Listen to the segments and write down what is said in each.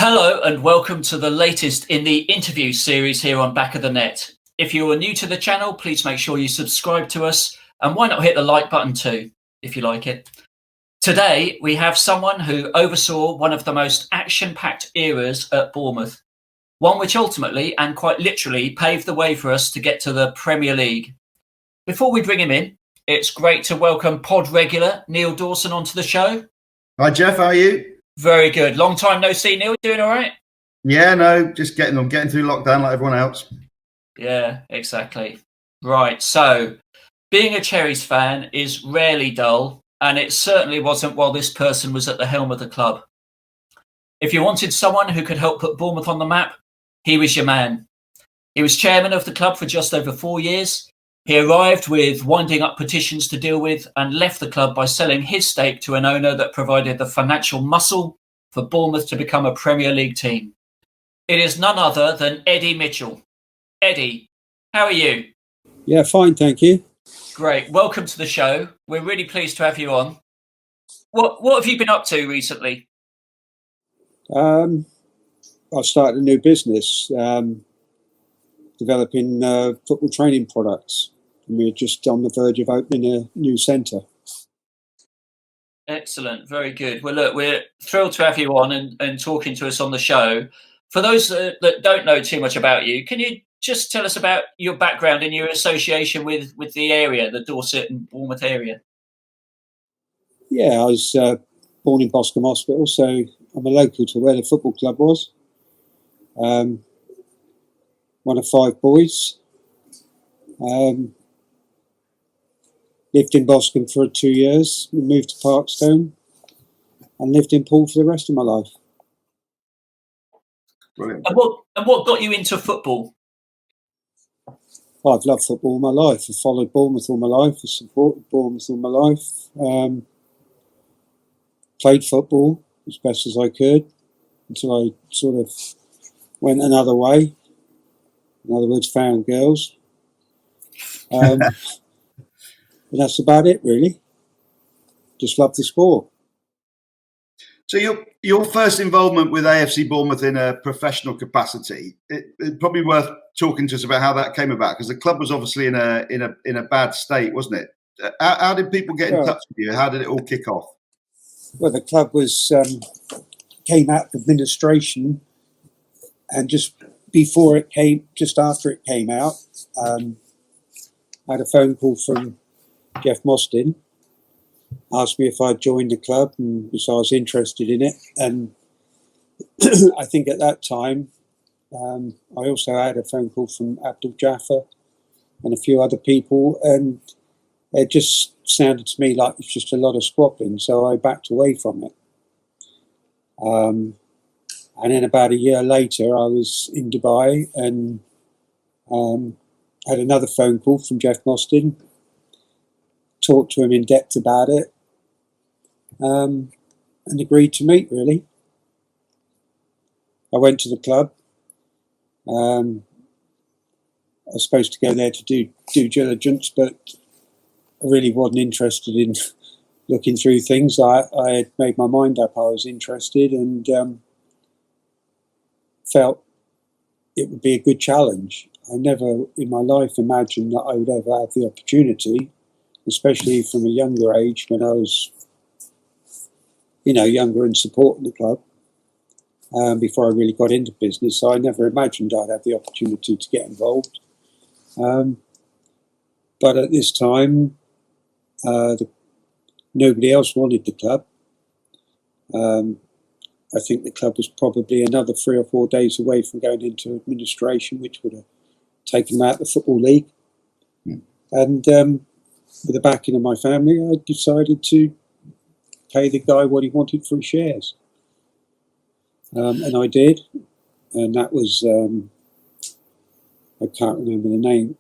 Hello and welcome to the latest in the interview series here on Back of the Net. If you are new to the channel, please make sure you subscribe to us, and why not hit the like button too, if you like it. Today, we have someone who oversaw one of the most action-packed eras at Bournemouth, one which ultimately and quite literally paved the way for us to get to the Premier League. Before we bring him in, it's great to welcome pod regular Neil Dawson onto the show. Hi Jeff, how are you? Very good. Long time no see, Neil. Doing all right? Yeah, no, just getting through lockdown like everyone else. Yeah, exactly. Right. So, being a Cherries fan is rarely dull, and it certainly wasn't while this person was at the helm of the club. If you wanted someone who could help put Bournemouth on the map, he was your man. He was chairman of the club for just over 4 years. He arrived with winding up petitions to deal with and left the club by selling his stake to an owner that provided the financial muscle for Bournemouth to become a Premier League team. It is none other than Eddie Mitchell. Eddie, how are you? Yeah, fine, thank you. Great. Welcome to the show. We're really pleased to have you on. What have you been up to recently? I started a new business, developing football training products. And we're just on the verge of opening a new centre. Excellent. Very good. Well, look, we're thrilled to have you on and talking to us on the show. For those that don't know too much about you, can you just tell us about your background and your association with the area, the Dorset and Bournemouth area? Yeah, I was born in Boscombe Hospital, so I'm a local to where the football club was. One of 5 boys. Lived in Boscombe for 2 years, moved to Parkstone, and lived in Poole for the rest of my life. Brilliant. And what got you into football? I've loved football all my life. I've followed Bournemouth all my life. I've supported Bournemouth all my life. Played football as best as I could until I sort of went another way. In other words, found girls. And that's about it, really. Just love the sport. So your first involvement with AFC Bournemouth in a professional capacity, it's probably worth talking to us about how that came about, because the club was obviously in a bad state, wasn't it? How did people get in touch with you? How did it all kick off? Well, the club was came out of administration, and just after it came out, I had a phone call from Jeff Mostyn, asked me if I'd joined the club and so I was interested in it. And I think at that time, I also had a phone call from Abdul Jaffer and a few other people, and it just sounded to me like it's just a lot of squabbling, so I backed away from it. And then about a year later, I was in Dubai and had another phone call from Jeff Mostyn, talked to him in depth about it, and agreed to meet, really. I went to the club. I was supposed to go there to do due diligence, but I really wasn't interested in looking through things. I had made my mind up. I was interested and felt it would be a good challenge. I never in my life imagined that I would ever have the opportunity, especially from a younger age when I was, younger and supporting the club before I really got into business. So I never imagined I'd have the opportunity to get involved. But at this time, nobody else wanted the club. I think the club was probably another 3 or 4 days away from going into administration, which would have taken them out of the Football League. And with the backing of my family, I decided to pay the guy what he wanted for his shares. And I did. And that was, I can't remember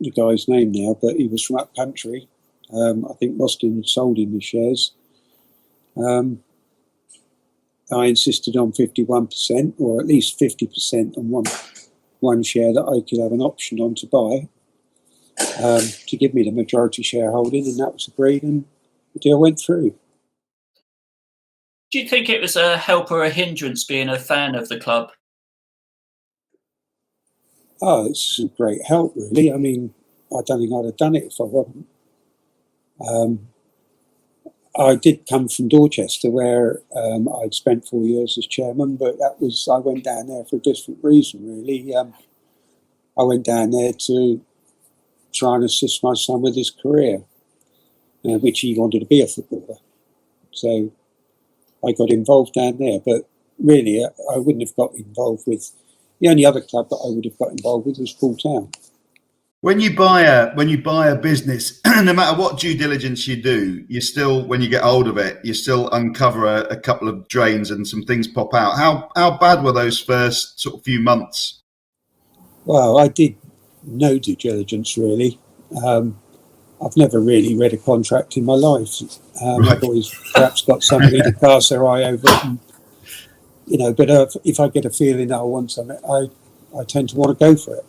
the guy's name now, but he was from up country. I think Mostyn had sold him the shares. I insisted on 51%, or at least 50% on one share that I could have an option on to buy, to give me the majority shareholding, and that was agreed, and the deal went through. Do you think it was a help or a hindrance being a fan of the club? Oh, it's a great help, really. I mean, I don't think I'd have done it if I wasn't. I did come from Dorchester, where I'd spent 4 years as chairman, but I went down there for a different reason, really. I went down there to try and assist my son with his career, which he wanted to be a footballer. So I got involved down there, but really I wouldn't have got involved with, the only other club that I would have got involved with was Poole Town. When you buy a business, no matter what due diligence you do, you still, when you get hold of it, you still uncover a couple of drains and some things pop out. How bad were those first sort of few months? Well, I did no due diligence, really. I've never really read a contract in my life. Right. I've always perhaps got somebody to cast their eye over it, and, but if I get a feeling that I want something, I tend to want to go for it.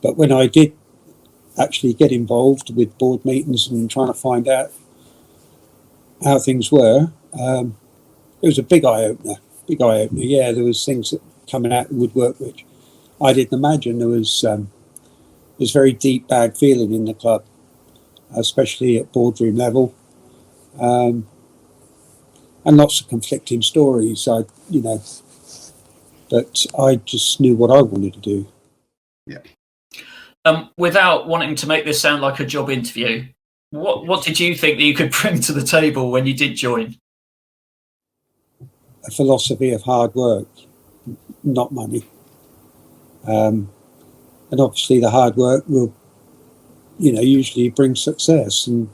But when I did actually get involved with board meetings and trying to find out how things were, it was a big eye opener. Yeah, there was things that coming out of the woodwork which I didn't imagine. There was very deep bad feeling in the club, especially at boardroom level, and lots of conflicting stories. But I just knew what I wanted to do. Yeah. Without wanting to make this sound like a job interview, what did you think that you could bring to the table when you did join? A philosophy of hard work, not money. And obviously the hard work will, usually bring success, and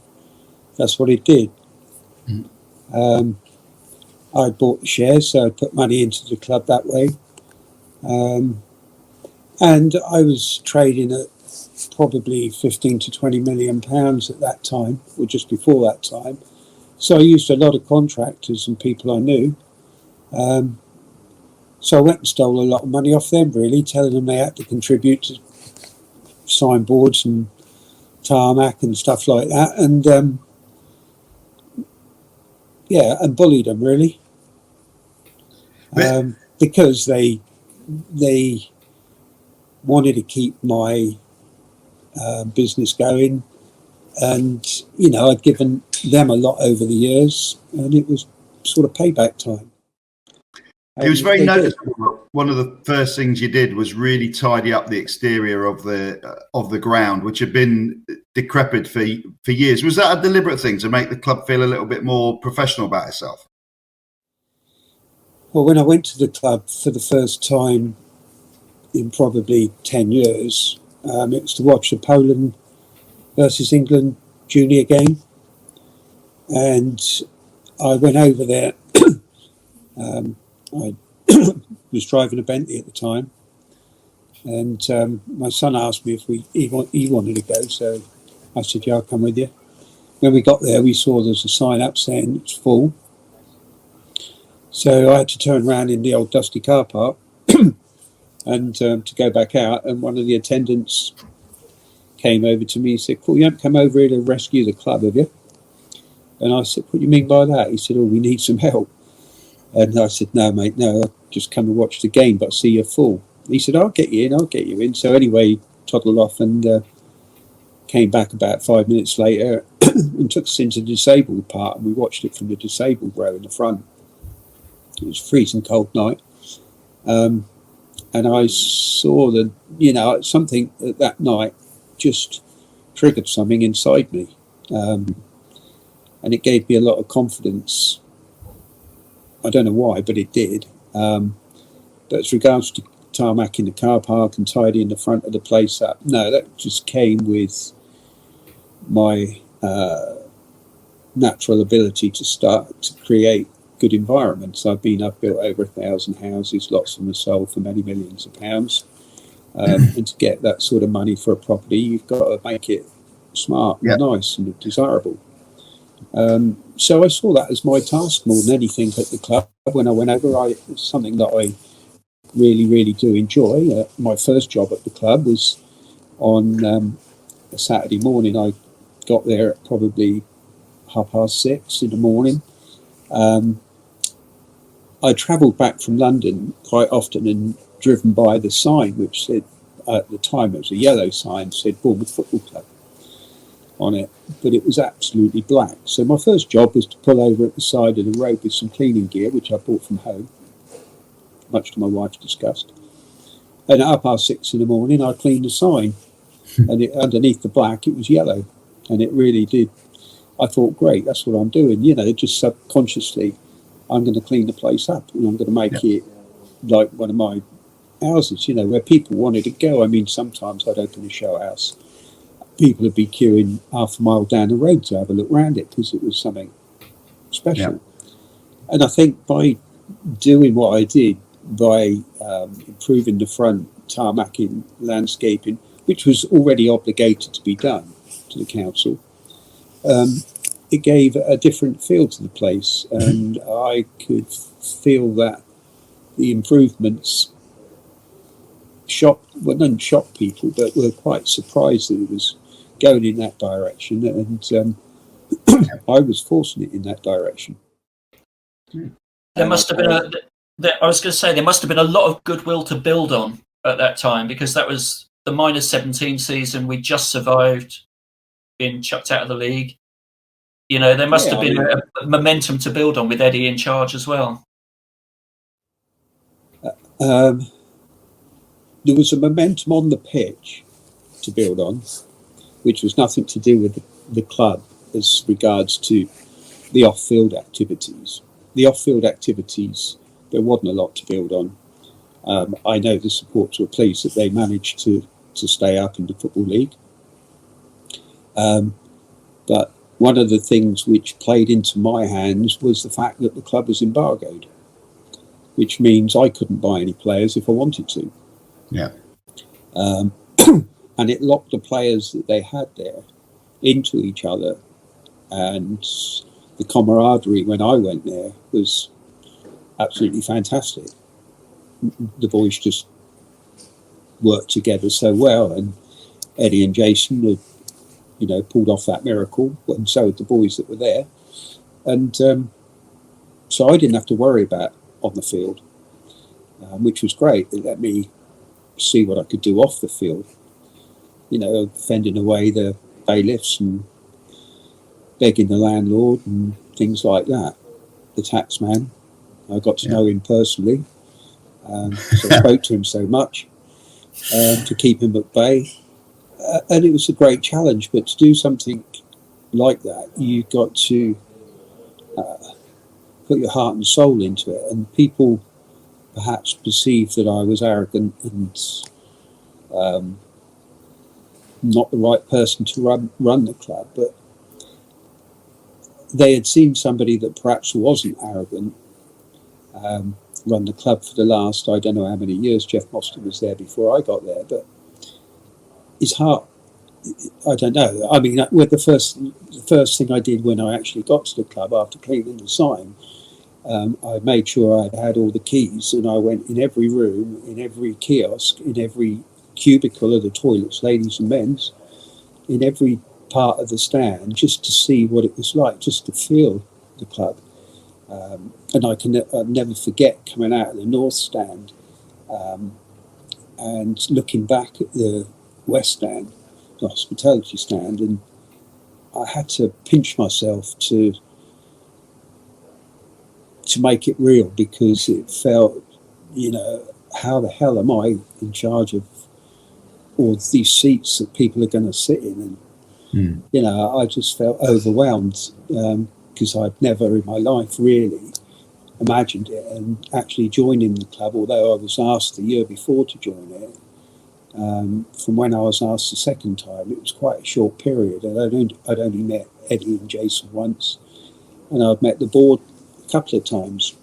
that's what it did. I bought the shares, so I put money into the club that way. And I was trading at probably 15 to 20 million pounds at that time, or just before that time. So I used a lot of contractors and people I knew. So I went and stole a lot of money off them, really, telling them they had to contribute to signboards and tarmac and stuff like that. And and bullied them, really. Because they wanted to keep my business going, and I'd given them a lot over the years, and it was sort of payback time. It was very noticeable. One of the first things you did was really tidy up the exterior of the ground, which had been decrepit for years. Was that a deliberate thing to make the club feel a little bit more professional about itself? Well, when I went to the club for the first time in probably 10 years, it was to watch the Poland versus England junior game. And I went over there. I was driving a Bentley at the time. And my son asked me if he wanted to go. So I said, yeah, I'll come with you. When we got there, we saw there's a sign up saying it's full. So I had to turn around in the old dusty car park and to go back out. And one of the attendants came over to me and said, "Cool, you haven't come over here to rescue the club, have you?" And I said, "What do you mean by that?" He said, "Oh, we need some help." And I said, "No, mate, no, I'll just come and watch the game, but I see you're full." He said, "I'll get you in." So anyway, he toddled off and came back about 5 minutes later and took us into the disabled part, and we watched it from the disabled row in the front. It was a freezing cold night. And I saw that, something that night just triggered something inside me. And it gave me a lot of confidence. I don't know why, but it did. But as regards to tarmac in the car park and tidying the front of the place up, no, that just came with my natural ability to start to create good environments. I've built over 1,000 houses, lots of them are sold for many millions of pounds. And to get that sort of money for a property, you've got to make it smart and nice and desirable. So I saw that as my task more than anything at the club. When I went over, it's something that I really, really do enjoy. My first job at the club was on a Saturday morning. I got there at probably 6:30 in the morning. I travelled back from London quite often and driven by the sign, which said, at the time it was a yellow sign, said Bournemouth Football Club on it, but it was absolutely black. So my first job was to pull over at the side of the road with some cleaning gear, which I bought from Howe, much to my wife's disgust. And at 6:30 in the morning, I cleaned the sign, and underneath the black, it was yellow, and it really did. I thought, great, that's what I'm doing. Just subconsciously, I'm going to clean the place up, and I'm going to make it like one of my houses, where people wanted to go. I mean, sometimes I'd open a show house. People would be queuing half a mile down the road to have a look around it because it was something special. Yeah. And I think by doing what I did, by improving the front, tarmacking, landscaping, which was already obligated to be done to the council, it gave a different feel to the place. And I could feel that the improvements didn't shock people, but were quite surprised that it was going in that direction, and I was forcing it in that direction. There must have been I was going to say there must have been a lot of goodwill to build on at that time, because that was the -17 season. We just survived being chucked out of the league. There must have been a momentum to build on with Eddie in charge as well. There was a momentum on the pitch to build on, which was nothing to do with the club as regards to the off-field activities. The off-field activities, there wasn't a lot to build on. I know the supporters were pleased that they managed to stay up in the Football League. But one of the things which played into my hands was the fact that the club was embargoed, which means I couldn't buy any players if I wanted to. Yeah. And it locked the players that they had there into each other. And the camaraderie when I went there was absolutely fantastic. The boys just worked together so well, and Eddie and Jason had, pulled off that miracle, and so had the boys that were there. And so I didn't have to worry about on the field, which was great. It let me see what I could do off the field, fending away the bailiffs and begging the landlord and things like that. The tax man, I got to know him personally, so I spoke to him so much to keep him at bay, and it was a great challenge. But to do something like that, you've got to put your heart and soul into it, and people perhaps perceived that I was arrogant and not the right person to run the club, but they had seen somebody that perhaps wasn't arrogant run the club for the last, I don't know how many years. Jeff Mostyn was there before I got there, but his heart, I don't know. I mean, with the first thing I did when I actually got to the club after cleaning the sign, I made sure I'd had all the keys, and I went in every room, in every kiosk, in every cubicle of the toilets, ladies and men's, in every part of the stand, just to see what it was like, just to feel the club. And I'll never forget coming out of the North Stand and looking back at the West Stand, the hospitality stand, and I had to pinch myself to make it real, because it felt, how the hell am I in charge of all these seats that people are going to sit in? And, I just felt overwhelmed because I'd never in my life really imagined it. And actually joining the club, although I was asked the year before to join it, from when I was asked the second time, it was quite a short period. I'd only met Eddie and Jason once, and I'd met the board a couple of times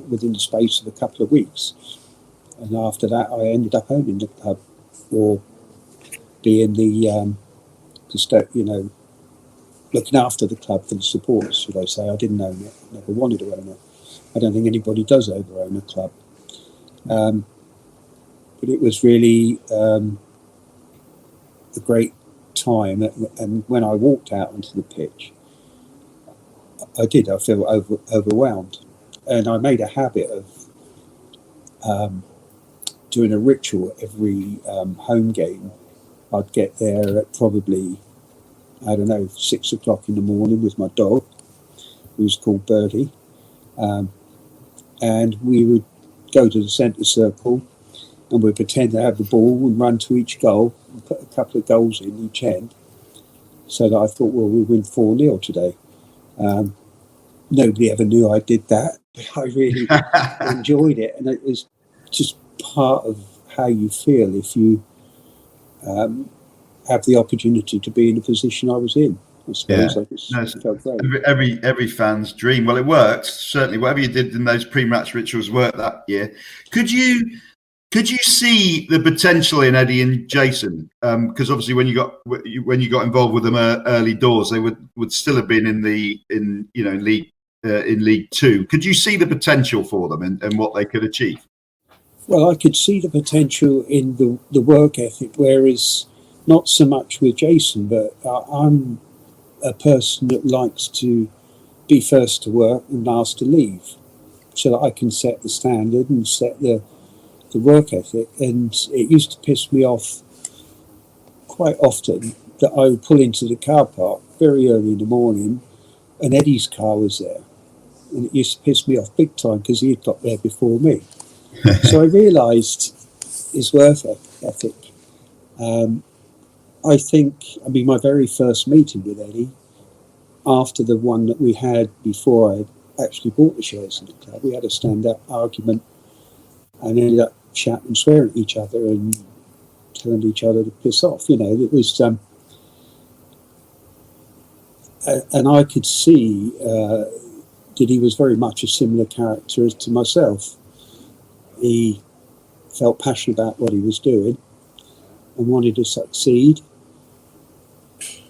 within the space of a couple of weeks. And after that, I ended up owning the club, or being the looking after the club for the supporters, should I say. I didn't own it, never wanted to own it. I don't think anybody does over-own a club. But it was really a great time. And when I walked out onto the pitch, I did. I felt overwhelmed, and I made a habit of doing a ritual every home game. I'd get there at probably, I don't know, 6 o'clock in the morning with my dog, who was called Birdie, and we would go to the centre circle and we'd pretend to have the ball and run to each goal and put a couple of goals in each end, so that I thought, well, we'll win 4-0 today. Nobody ever knew I did that, but I really enjoyed it, and it was just part of how you feel if you have the opportunity to be in the position I was in. I suppose I just felt great. Every fan's dream. Well, it worked, certainly. Whatever you did in those pre-match rituals worked that year. Could you see the potential in Eddie and Jason? Because obviously, when you got involved with them early doors, they would still have been in League Two. Could you see the potential for them and what they could achieve? Well, I could see the potential in the work ethic, whereas not so much with Jason, but I'm a person that likes to be first to work and last to leave, so that I can set the standard and set the work ethic. And it used to piss me off quite often that I would pull into the car park very early in the morning and Eddie's car was there, and it used to piss me off big time because he had got there before me. So I realised his work ethic. I mean, my very first meeting with Eddie, after the one that we had before I actually bought the shares in the club, we had a stand-up argument and ended up shouting and swearing at each other and telling each other to piss off. It was, and I could see that he was very much a similar character as to myself. He felt passionate about what he was doing and wanted to succeed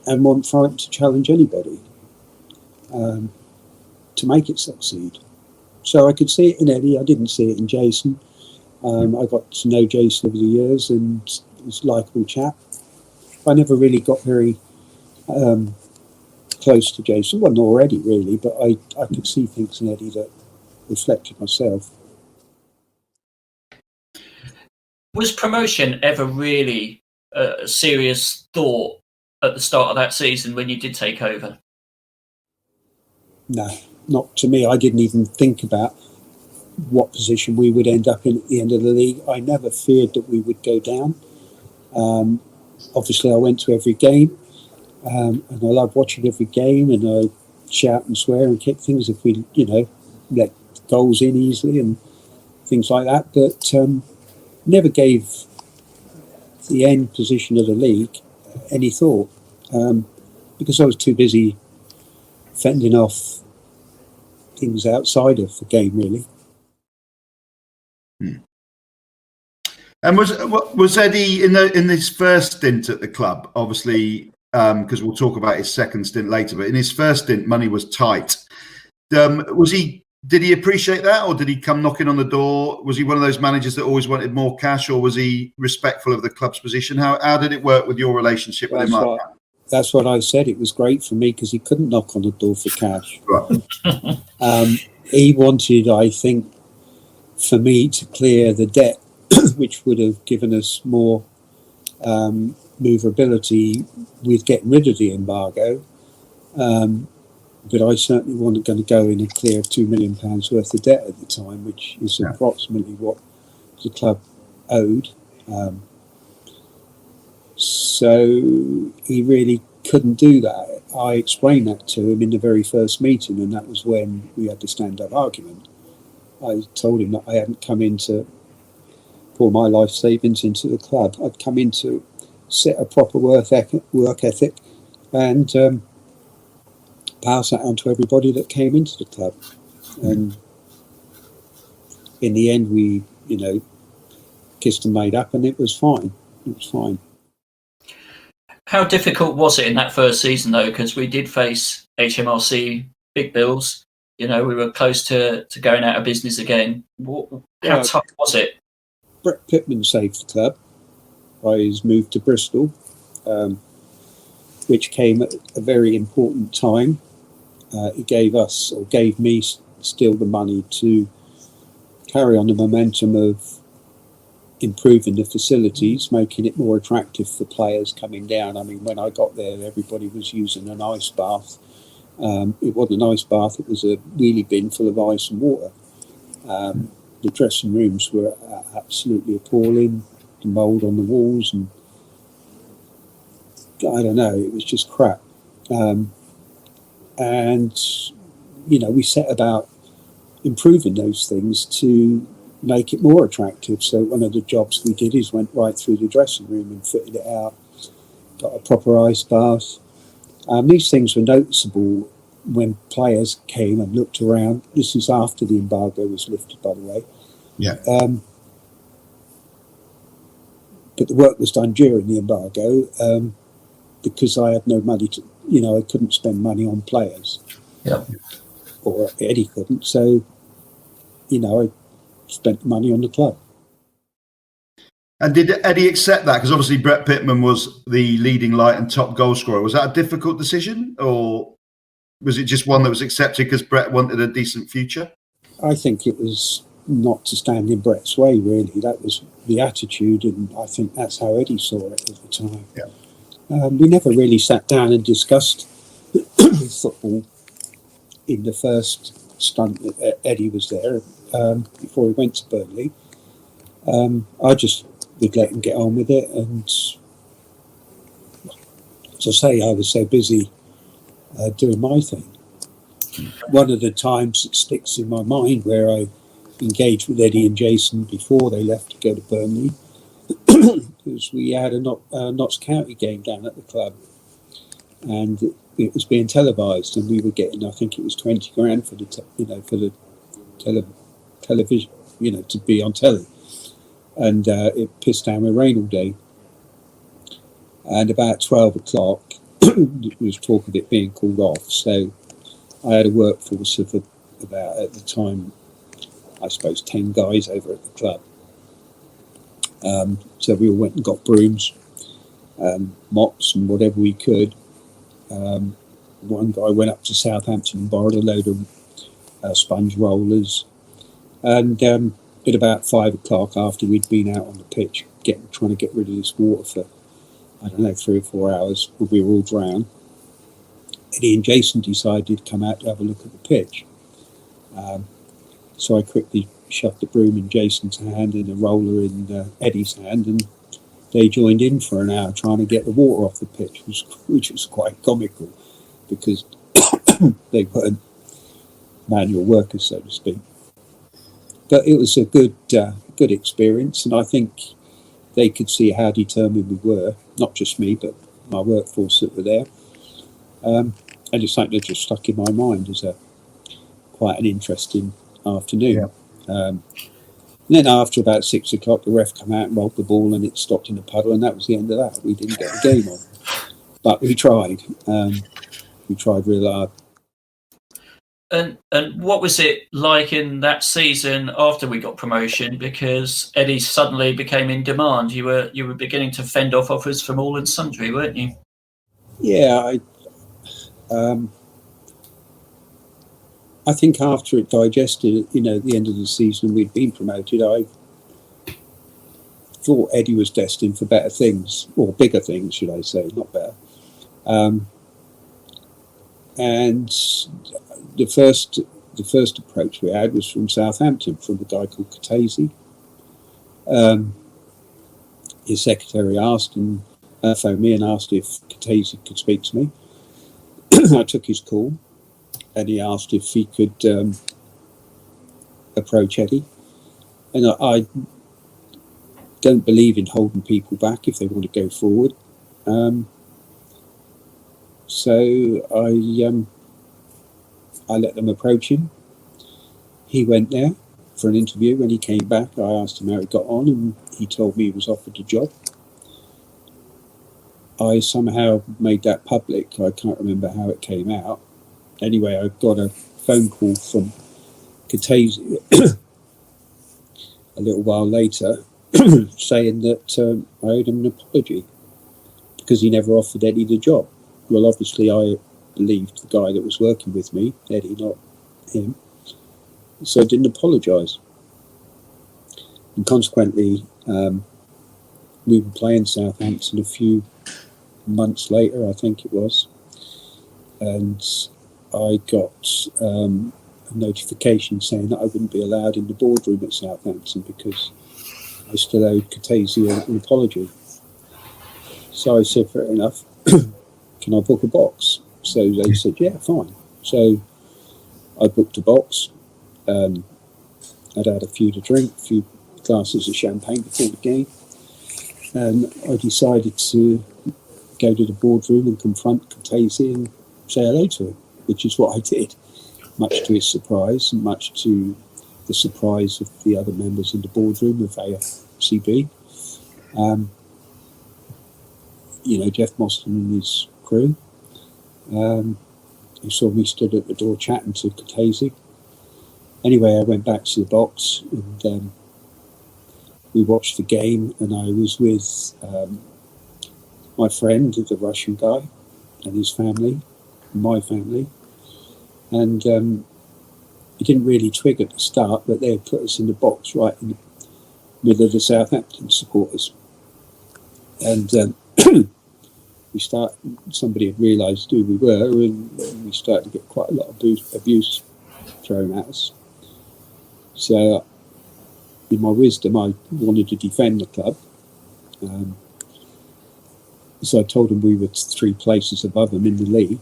and wasn't frightened to challenge anybody to make it succeed. So I could see it in Eddie. I didn't see it in Jason. I got to know Jason over the years and he was a likeable chap. I never really got very close to Jason. Wasn't already really, but I could see things in Eddie that reflected myself. Was promotion ever really a serious thought at the start of that season when you did take over? No, not to me. I didn't even think about what position we would end up in at the end of the league. I never feared that we would go down. Obviously, I went to every game and I loved watching every game, and I shout and swear and kick things if we, let goals in easily and things like that. But never gave the end position of the league any thought because I was too busy fending off things outside of the game, really. And was Eddie in this first stint at the club? Obviously, because we'll talk about his second stint later. But in his first stint, money was tight. Did he appreciate that, or did he come knocking on the door? Was he one of those managers that always wanted more cash, or was he respectful of the club's position? How did it work with your relationship with him? That's what I said. It was great for me because he couldn't knock on the door for cash. Right. He wanted, I think, for me to clear the debt, which would have given us more movability with getting rid of the embargo. But I certainly wasn't going to go in and clear £2 million worth of debt at the time, which is approximately what the club owed. So he really couldn't do that. I explained that to him in the very first meeting, and that was when we had the stand-up argument. I told him that I hadn't come in to pour my life savings into the club. I'd come in to set a proper work ethic and pass that on to everybody that came into the club. And in the end, we, kissed and made up, and it was fine. It was fine. How difficult was it in that first season, though? Because we did face HMRC big bills. We were close to going out of business again. How tough was it? Brett Pittman saved the club by his move to Bristol, which came at a very important time. it gave us, or gave me still, the money to carry on the momentum of improving the facilities, making it more attractive for players coming down. I mean, when I got there, everybody was using an ice bath. It wasn't an ice bath, it was a wheelie bin full of ice and water. The dressing rooms were absolutely appalling, the mould on the walls, and I don't know, it was just crap. And, you know, we set about improving those things to make it more attractive. So one of the jobs we did is went right through the dressing room and fitted it out, got a proper ice bath. These things were noticeable when players came and looked around. This is after the embargo was lifted, by the way. Yeah. But the work was done during the embargo because I had no money to, you know, I couldn't spend money on players. Yeah. Or Eddie couldn't. So, you know, I spent money on the club. And did Eddie accept that? Because obviously Brett Pittman was the leading light and top goal scorer. Was that a difficult decision, or was it just one that was accepted because Brett wanted a decent future? I think it was not to stand in Brett's way, really. That was the attitude, and I think that's how Eddie saw it at the time. Yeah. We never really sat down and discussed football in the first stunt that Eddie was there, before he went to Burnley. I just would let him get on with it, and as I say, I was so busy doing my thing. One of the times that sticks in my mind where I engaged with Eddie and Jason before they left to go to Burnley was we had a Notts County game down at the club, and it was being televised, and we were getting, I think it was 20 grand for the television, you know, to be on telly. And it pissed down with rain all day. And about 12 o'clock, there was talk of it being called off. So I had a workforce of about, at the time, I suppose 10 guys over at the club. So we all went and got brooms, mops and whatever we could. One guy went up to Southampton and borrowed a load of sponge rollers. And at about 5 o'clock, after we'd been out on the pitch trying to get rid of this water for, I don't know, 3 or 4 hours, we were all drowned, Eddie and Jason decided to come out to have a look at the pitch. So I quickly shoved the broom in Jason's hand and a roller in Eddie's hand, and they joined in for an hour trying to get the water off the pitch, which was quite comical because they weren't manual workers, so to speak. But it was a good experience, and I think they could see how determined we were, not just me, but my workforce that were there. And it's something that just stuck in my mind as quite an interesting afternoon. Yeah. And then after about 6 o'clock, the ref came out and rolled the ball, and it stopped in the puddle, and that was the end of that. We didn't get the game on, but we tried. We tried real hard. And what was it like in that season after we got promotion? Because Eddie suddenly became in demand. You were beginning to fend off offers from all and sundry, weren't you? Yeah, I think after it digested, you know, at the end of the season we'd been promoted, I thought Eddie was destined for better things, or bigger things, should I say, not better. And the first approach we had was from Southampton, from a guy called Katese. His secretary asked and phoned me and asked if Katese could speak to me. I took his call, and he asked if he could approach Eddie. And I don't believe in holding people back if they want to go forward. So I let them approach him. He went there for an interview. When he came back, I asked him how he got on, and he told me he was offered a job. I somehow made that public. I can't remember how it came out. Anyway, I got a phone call from Katese a little while later saying that I owed him an apology because he never offered Eddie the job. Well, obviously I believed the guy that was working with me, Eddie, not him. So I didn't apologise. And consequently, we were playing Southampton a few months later, I think it was, and I got a notification saying that I wouldn't be allowed in the boardroom at Southampton because I still owed Katesi an apology. So I said, fair enough, can I book a box? So they said, yeah, fine. So I booked a box. I'd had a few to drink, a few glasses of champagne before the game, and I decided to go to the boardroom and confront Katesi and say hello to him, which is what I did, much to his surprise and much to the surprise of the other members in the boardroom of AFCB. Jeff Mostyn and his crew, who saw me stood at the door chatting to Katesi. Anyway, I went back to the box and we watched the game, and I was with my friend, the Russian guy, and his family, my family, and it didn't really twig at the start, but they had put us in the box right in the middle of the Southampton supporters, and somebody had realised who we were, and we started to get quite a lot of abuse thrown at us. So, in my wisdom, I wanted to defend the club. So I told them we were 3 places above them in the league.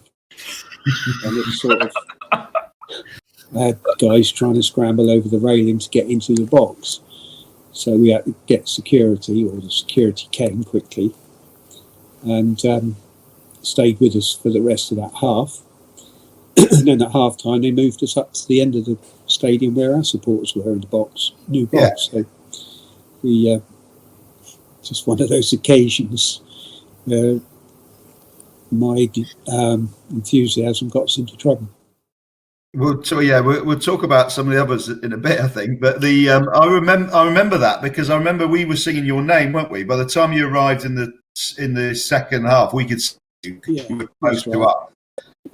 And it sort of had guys trying to scramble over the railing to get into the box. So we had to get security, or the security came quickly, and stayed with us for the rest of that half. And then at half time, they moved us up to the end of the stadium where our supporters were in the box, new box. Yeah. So we just one of those occasions where my enthusiasm got us into trouble. We'll talk about some of the others in a bit, I think. But I remember that because I remember we were singing your name, weren't we? By the time you arrived in the second half, we could see you. Yeah, we were close to up.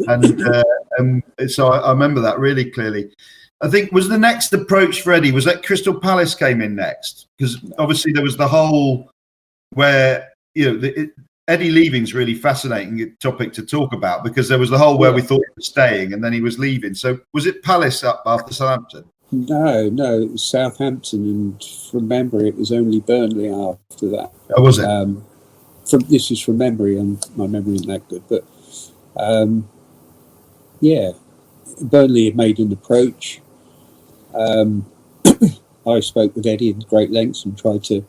And so I remember that really clearly. I think was the next approach for Eddie was that Crystal Palace came in next, because obviously there was the whole where Eddie leaving's really fascinating topic to talk about, because there was the whole where we thought he was staying and then he was leaving. So was it Palace up after Southampton? No, it was Southampton, and from memory it was only Burnley after that. Oh, was it? This is from memory, and my memory isn't that good, but Burnley had made an approach. I spoke with Eddie in great lengths and tried to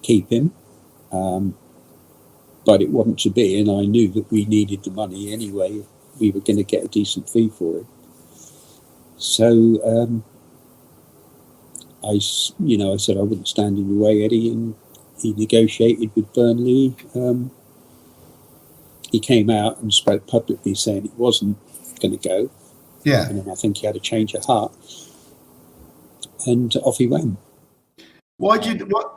keep him, but it wasn't to be, and I knew that we needed the money anyway if we were going to get a decent fee for it. So I said I wouldn't stand in the way, Eddie, and he negotiated with Burnley. He came out and spoke publicly saying it wasn't going to go. Yeah. And then I think he had a change of heart. And off he went.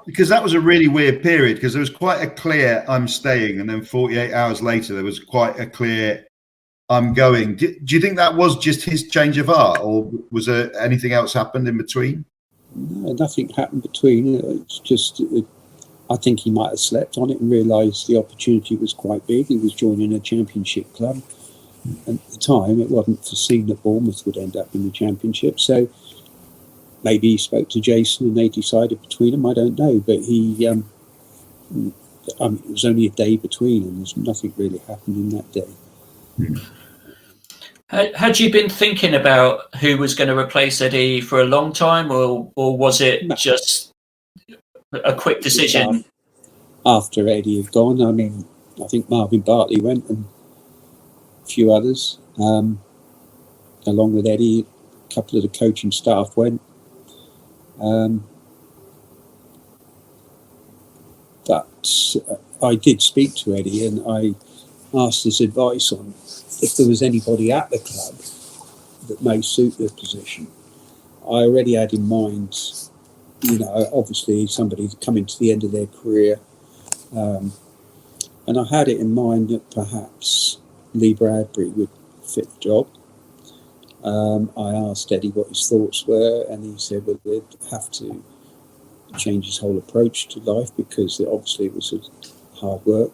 Because that was a really weird period, because there was quite a clear I'm staying, and then 48 hours later there was quite a clear I'm going. Do you think that was just his change of heart, or was there anything else happened in between? No, nothing happened between. It's just... I think he might have slept on it and realised the opportunity was quite big. He was joining a championship club. And at the time, it wasn't foreseen that Bournemouth would end up in the championship. So maybe he spoke to Jason and they decided between them. I don't know. But it was only a day between, and there's nothing really happened in that day. Had you been thinking about who was going to replace Eddie for a long time, or was it just a quick decision? After Eddie had gone, I think Marvin Bartley went and a few others. Along with Eddie, a couple of the coaching staff went. But I did speak to Eddie, and I asked his advice on if there was anybody at the club that may suit the position. I already had in mind, obviously somebody coming to the end of their career. And I had it in mind that perhaps Lee Bradbury would fit the job. I asked Eddie what his thoughts were, and he said that they'd have to change his whole approach to life because obviously it was hard work.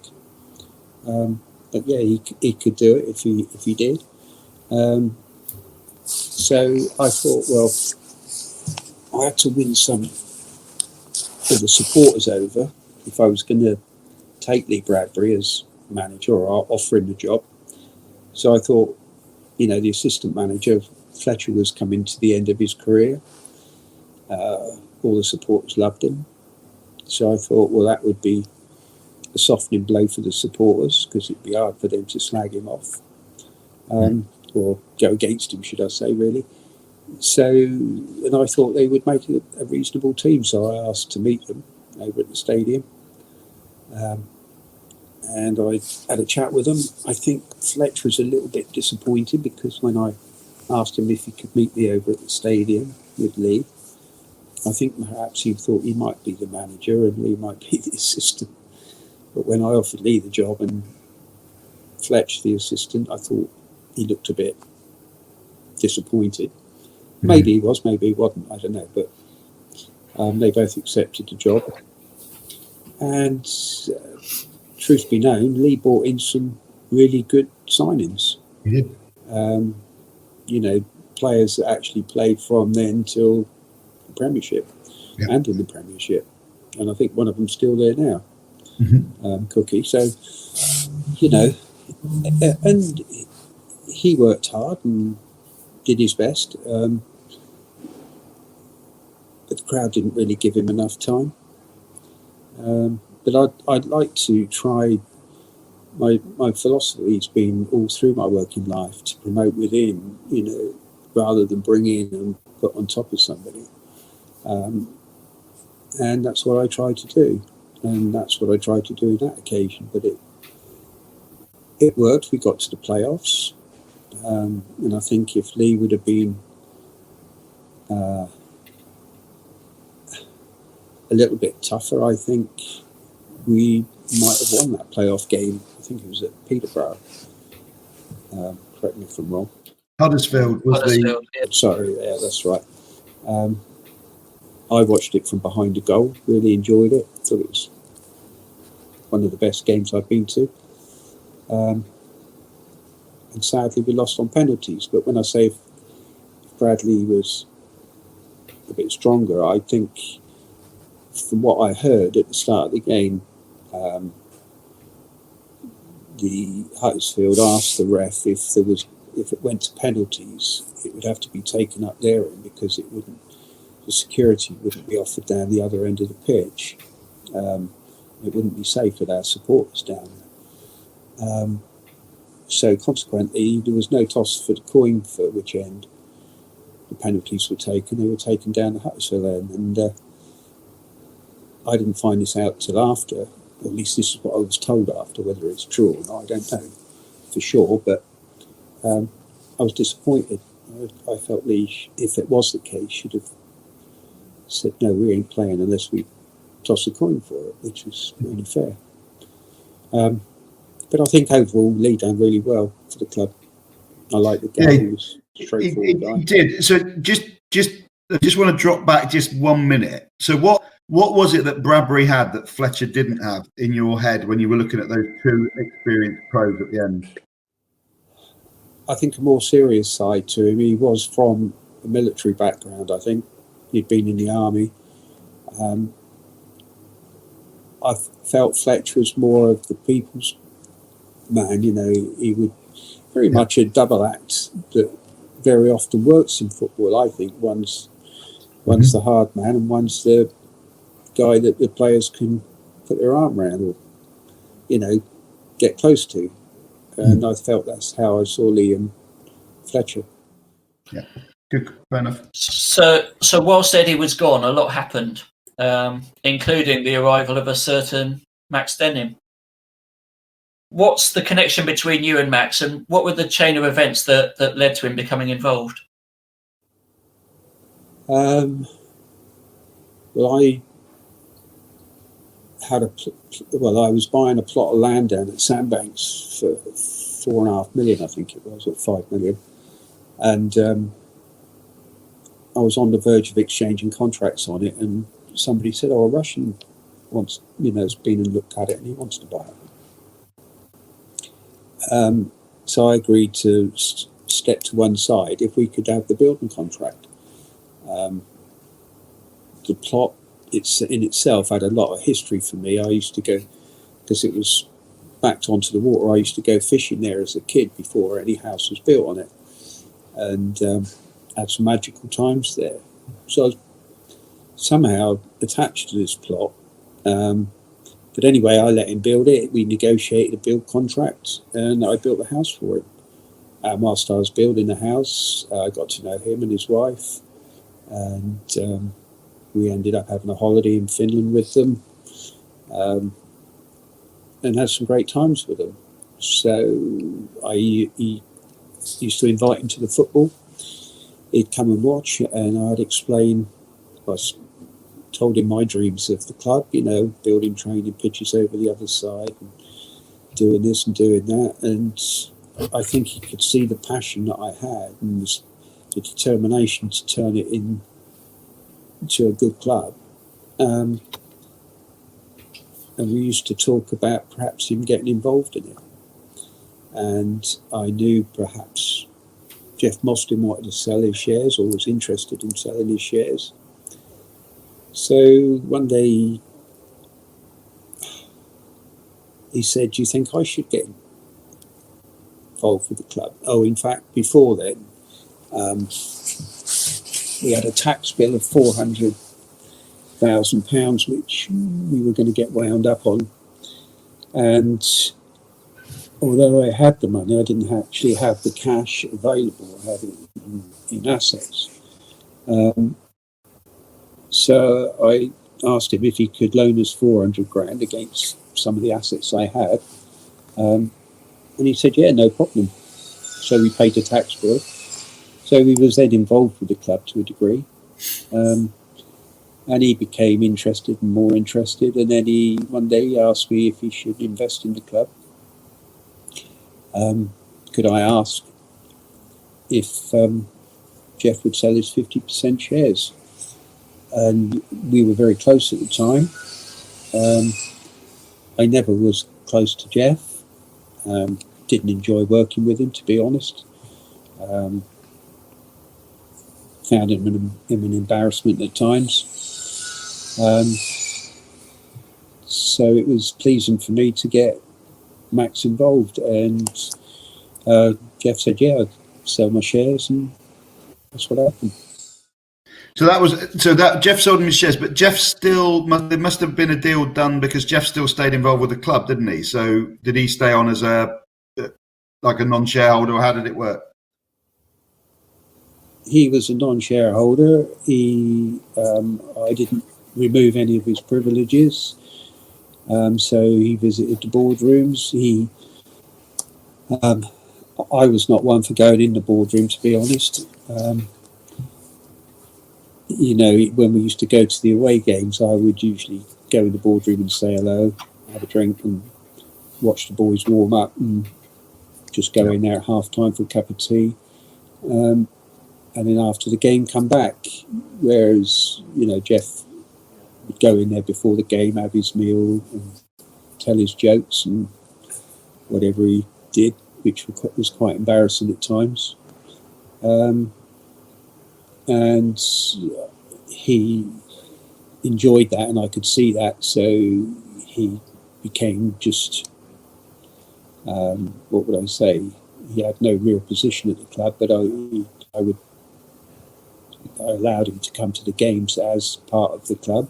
But yeah, he could do it if he did. So I thought, well, I had to win some of the supporters over if I was going to take Lee Bradbury as manager or offer him the job. So I thought, the assistant manager, Fletcher, was coming to the end of his career. All the supporters loved him. So I thought, well, that would be a softening blow for the supporters because it'd be hard for them to slag him off. Or go against him, should I say, really. So, and I thought they would make it a reasonable team. So I asked to meet them over at the stadium. And I had a chat with them. I think Fletcher was a little bit disappointed because when I asked him if he could meet me over at the stadium with Lee, I think perhaps he thought he might be the manager and Lee might be the assistant. But when I offered Lee the job and Fletcher the assistant, I thought he looked a bit disappointed. Maybe he was, maybe he wasn't, I don't know. But they both accepted the job. And truth be known, Lee brought in some really good signings. He did. Players that actually played from then till the Premiership and in the Premiership. And I think one of them's still there now, Cookie. So, and he worked hard and did his best. But the crowd didn't really give him enough time. But I'd like to try. My philosophy has been all through my working life to promote within, rather than bring in and put on top of somebody. And that's what I try to do. And that's what I tried to do on that occasion. But it worked. We got to the playoffs. And I think if Lee would have been a little bit tougher, I think we might have won that playoff game. I think it was at Peterborough. Correct me if I'm wrong. Huddersfield was Huddersfield, the... Sorry, yeah, that's right. I watched it from behind the goal, really enjoyed it. Thought it was one of the best games I've been to. And sadly, we lost on penalties. But when I say if Bradley was a bit stronger, I think from what I heard at the start of the game, the Huddersfield asked the ref if it went to penalties, it would have to be taken up their end because the security wouldn't be offered down the other end of the pitch. It wouldn't be safe for our supporters down there. So consequently, there was no toss for the coin for which end the penalties were taken. They were taken down the Huddersfield end, and I didn't find this out till after. Or at least this is what I was told after. Whether it's true or not, I don't know for sure. But I was disappointed. I felt Lee, if it was the case, should have said, no, we ain't playing unless we toss a coin for it, which was really fair. But I think overall, Lee done really well for the club. I like the game. He was straightforward. He did. So I just want to drop back just 1 minute. So what was it that Bradbury had that Fletcher didn't have in your head when you were looking at those two experienced pros at the end? I think a more serious side to him. He was from a military background, I think. He'd been in the army. I felt Fletcher was more of the people's man. He would very much a double act that very often works in football. I think one's the hard man and one's the guy that the players can put their arm around or, get close to. And I felt that's how I saw Lee and Fletcher. Yeah, good, fair enough. So whilst Eddie was gone, a lot happened, including the arrival of a certain Max Denham. What's the connection between you and Max, and what were the chain of events that led to him becoming involved? Well, I had I was buying a plot of land down at Sandbanks for 4.5 million, I think it was, or 5 million. And I was on the verge of exchanging contracts on it, and somebody said, "Oh, a Russian wants, has been and looked at it, and he wants to buy it." So I agreed to step to one side if we could have the building contract. The plot in itself had a lot of history for me. I used to go, because it was backed onto the water, I used to go fishing there as a kid before any house was built on it, and had some magical times there. So I was somehow attached to this plot. But anyway, I let him build it. We negotiated a build contract, and I built the house for him. Whilst I was building the house, I got to know him and his wife, and we ended up having a holiday in Finland with them, and had some great times with them. So he used to invite him to the football. He'd come and watch, and I'd explain. I told him my dreams of the club, building training pitches over the other side, and doing this and doing that. And I think he could see the passion that I had and the determination to turn it into a good club. And we used to talk about perhaps him getting involved in it. And I knew perhaps Jeff Mostyn wanted to sell his shares, or was interested in selling his shares. So one day he said, "Do you think I should get involved with the club?" Oh, in fact, before then, we had a tax bill of £400,000, which we were going to get wound up on. And although I had the money, I didn't actually have the cash available. I had it in assets. So I asked him if he could loan us 400 grand against some of the assets I had. And he said, "Yeah, no problem." So we paid the tax bill. So he was then involved with the club to a degree. And he became interested and more interested. And then one day he asked me if he should invest in the club. Could I ask if Jeff would sell his 50% shares? And we were very close at the time. I never was close to Jeff. Didn't enjoy working with him, to be honest. Found him an embarrassment at times. So it was pleasing for me to get Max involved, and Jeff said, "Yeah, I'd sell my shares," and that's what happened. So Jeff sold him his shares, but Jeff there must have been a deal done because Jeff still stayed involved with the club, didn't he? So did he stay on as a non-shareholder, or how did it work? He was a non-shareholder. I didn't remove any of his privileges. So he visited the boardrooms. I was not one for going in the boardroom, to be honest. When we used to go to the away games, I would usually go in the boardroom and say hello, have a drink, and watch the boys warm up, and just go in there at half time for a cup of tea. And then after the game, come back. Whereas, Jeff would go in there before the game, have his meal, and tell his jokes and whatever he did, which was quite embarrassing at times. And he enjoyed that, and I could see that. So he became just, what would I say? He had no real position at the club, but I allowed him to come to the games as part of the club.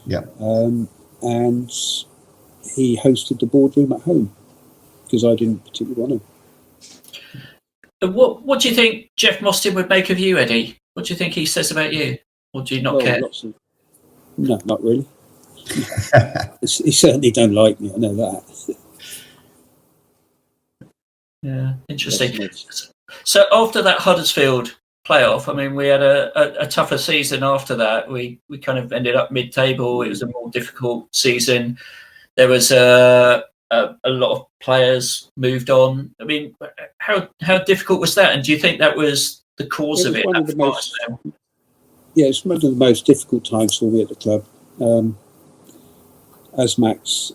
Yeah. And he hosted the boardroom at home because I didn't particularly want him. What do you think Jeff Mostyn would make of you, Eddie? What do you think he says about you? Or do you not care? No, not really. He certainly don't like me, I know that. Yeah, interesting. So after that Huddersfield playoff, I mean, we had a tougher season after that. We kind of ended up mid-table. It was a more difficult season. There was a lot of players moved on. I mean, how difficult was that? And do you think that was the cause of it? It's one of the most difficult times for me at the club. As Max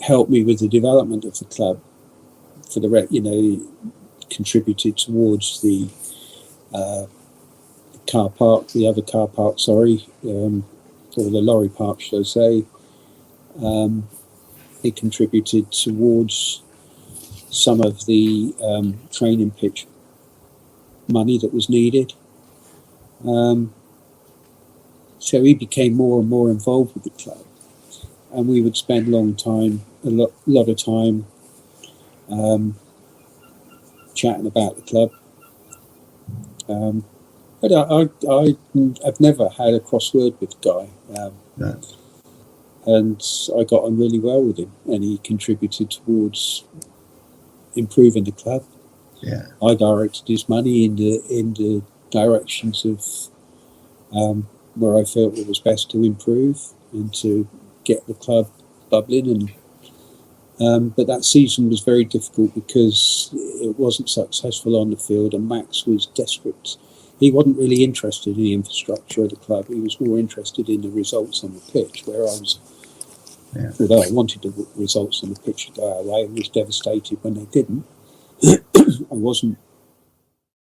helped me with the development of the club, contributed towards the car park, the other car park, or the lorry park, should I say. He contributed towards some of the training pitch money that was needed. So he became more and more involved with the club, and we would spend a lot of time chatting about the club. But I've never had a crossword with the guy, and I got on really well with him, and he contributed towards improving the club. Yeah, I directed his money in the directions of where I felt it was best to improve and to get the club bubbling. And but that season was very difficult because it wasn't successful on the field, and Max was desperate. He wasn't really interested in the infrastructure of the club. He was more interested in the results on the pitch, where I was, although I wanted the results on the pitch to go our way, I was devastated when they didn't. I wasn't.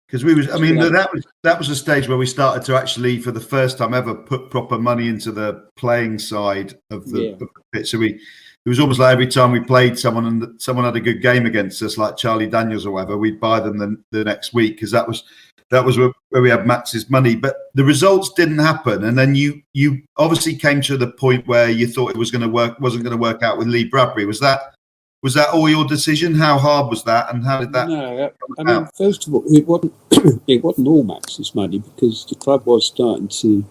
Because that was a stage where we started to actually, for the first time ever, put proper money into the playing side of the pitch. So it was almost like every time we played someone and someone had a good game against us, like Charlie Daniels or whatever, we'd buy them the next week, because that was where we had Max's money. But the results didn't happen, and then you obviously came to the point where you thought it wasn't going to work out with Lee Bradbury. Was that all your decision? How hard was that, and how did that? No, I mean, first of all, it wasn't all Max's money, because the club was starting to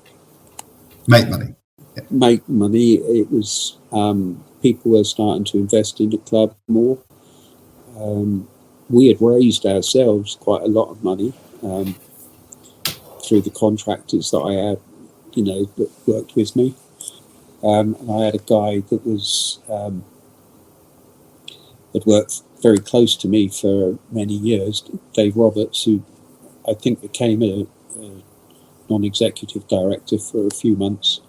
make money. Yeah. Make money. It was people were starting to invest in the club more. We had raised ourselves quite a lot of money through the contractors that I had, that worked with me. And I had a guy that was had worked very close to me for many years, Dave Roberts, who I think became a non-executive director for a few months.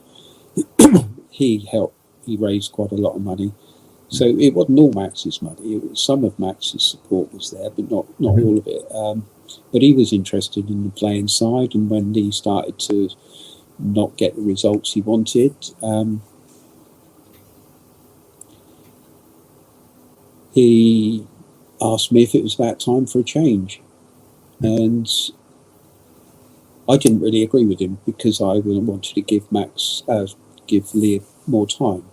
He raised quite a lot of money. So it wasn't all Max's money. Some of Max's support was there, but not all of it. But he was interested in the playing side, and when he started to not get the results he wanted, he asked me if it was about time for a change. And I didn't really agree with him, because I wanted to give Lee more time.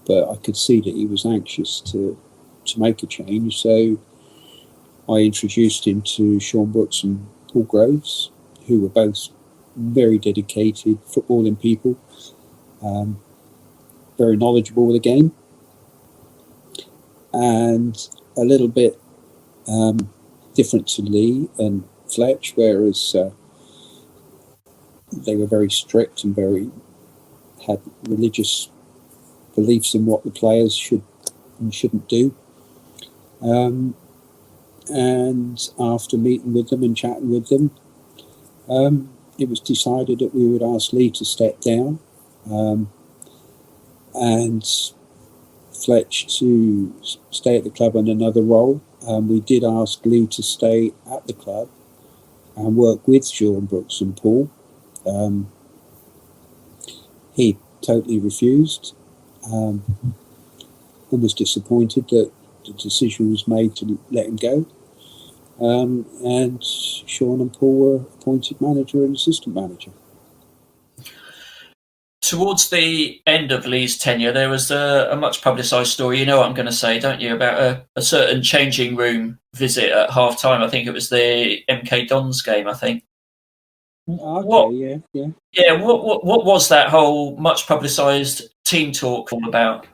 But I could see that he was anxious to make a change. So I introduced him to Sean Brooks and Paul Groves, who were both very dedicated footballing people, very knowledgeable of the game, and a little bit different to Lee and Fletch, whereas they were very strict and had religious beliefs in what the players should and shouldn't do. And after meeting with them and chatting with them, it was decided that we would ask Lee to step down, and Fletch to stay at the club in another role. We did ask Lee to stay at the club and work with Sean Brooks and Paul. He totally refused, and was disappointed that the decision was made to let him go. And Sean and Paul were appointed manager and assistant manager. Towards the end of Lee's tenure, there was a much publicised story, you know what I'm going to say, don't you, about a certain changing room visit at half-time. I think it was the MK Dons game, I think. Okay, Yeah, what was that whole much publicised team talk all about?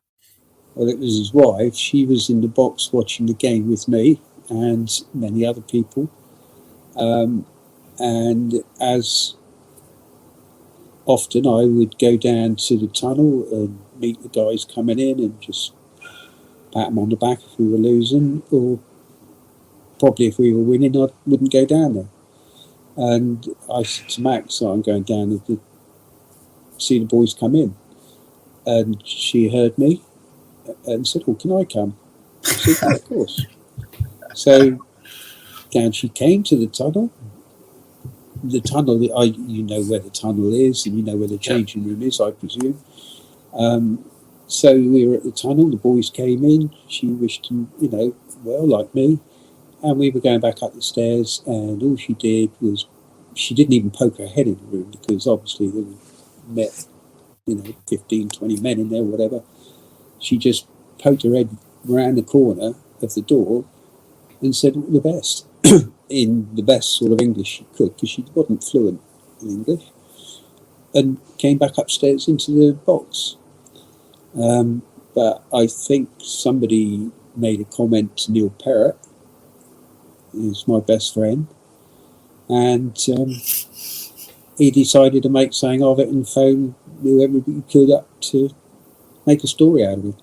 Well, it was his wife. She was in the box watching the game with me and many other people. And as often, I would go down to the tunnel and meet the guys coming in and just pat them on the back if we were losing, or probably if we were winning, I wouldn't go down there. And I said to Max, I'm going down to see the boys come in. And she heard me and said, can I come? I said, yeah, of course. So down she came to the tunnel. The tunnel, you know where the tunnel is, and you know where the changing room is, I presume. So we were at the tunnel, the boys came in, she wished them, well, like me, and we were going back up the stairs, and all she did was, she didn't even poke her head in the room, because obviously there were met, 15, 20 men in there, whatever. She just poked her head around the corner of the door and said all the best, in the best sort of English she could, because she wasn't fluent in English, and came back upstairs into the box. But I think somebody made a comment to Neil Perrott, who's my best friend, and he decided to make something of it and phone whoever he could up to make a story out of it.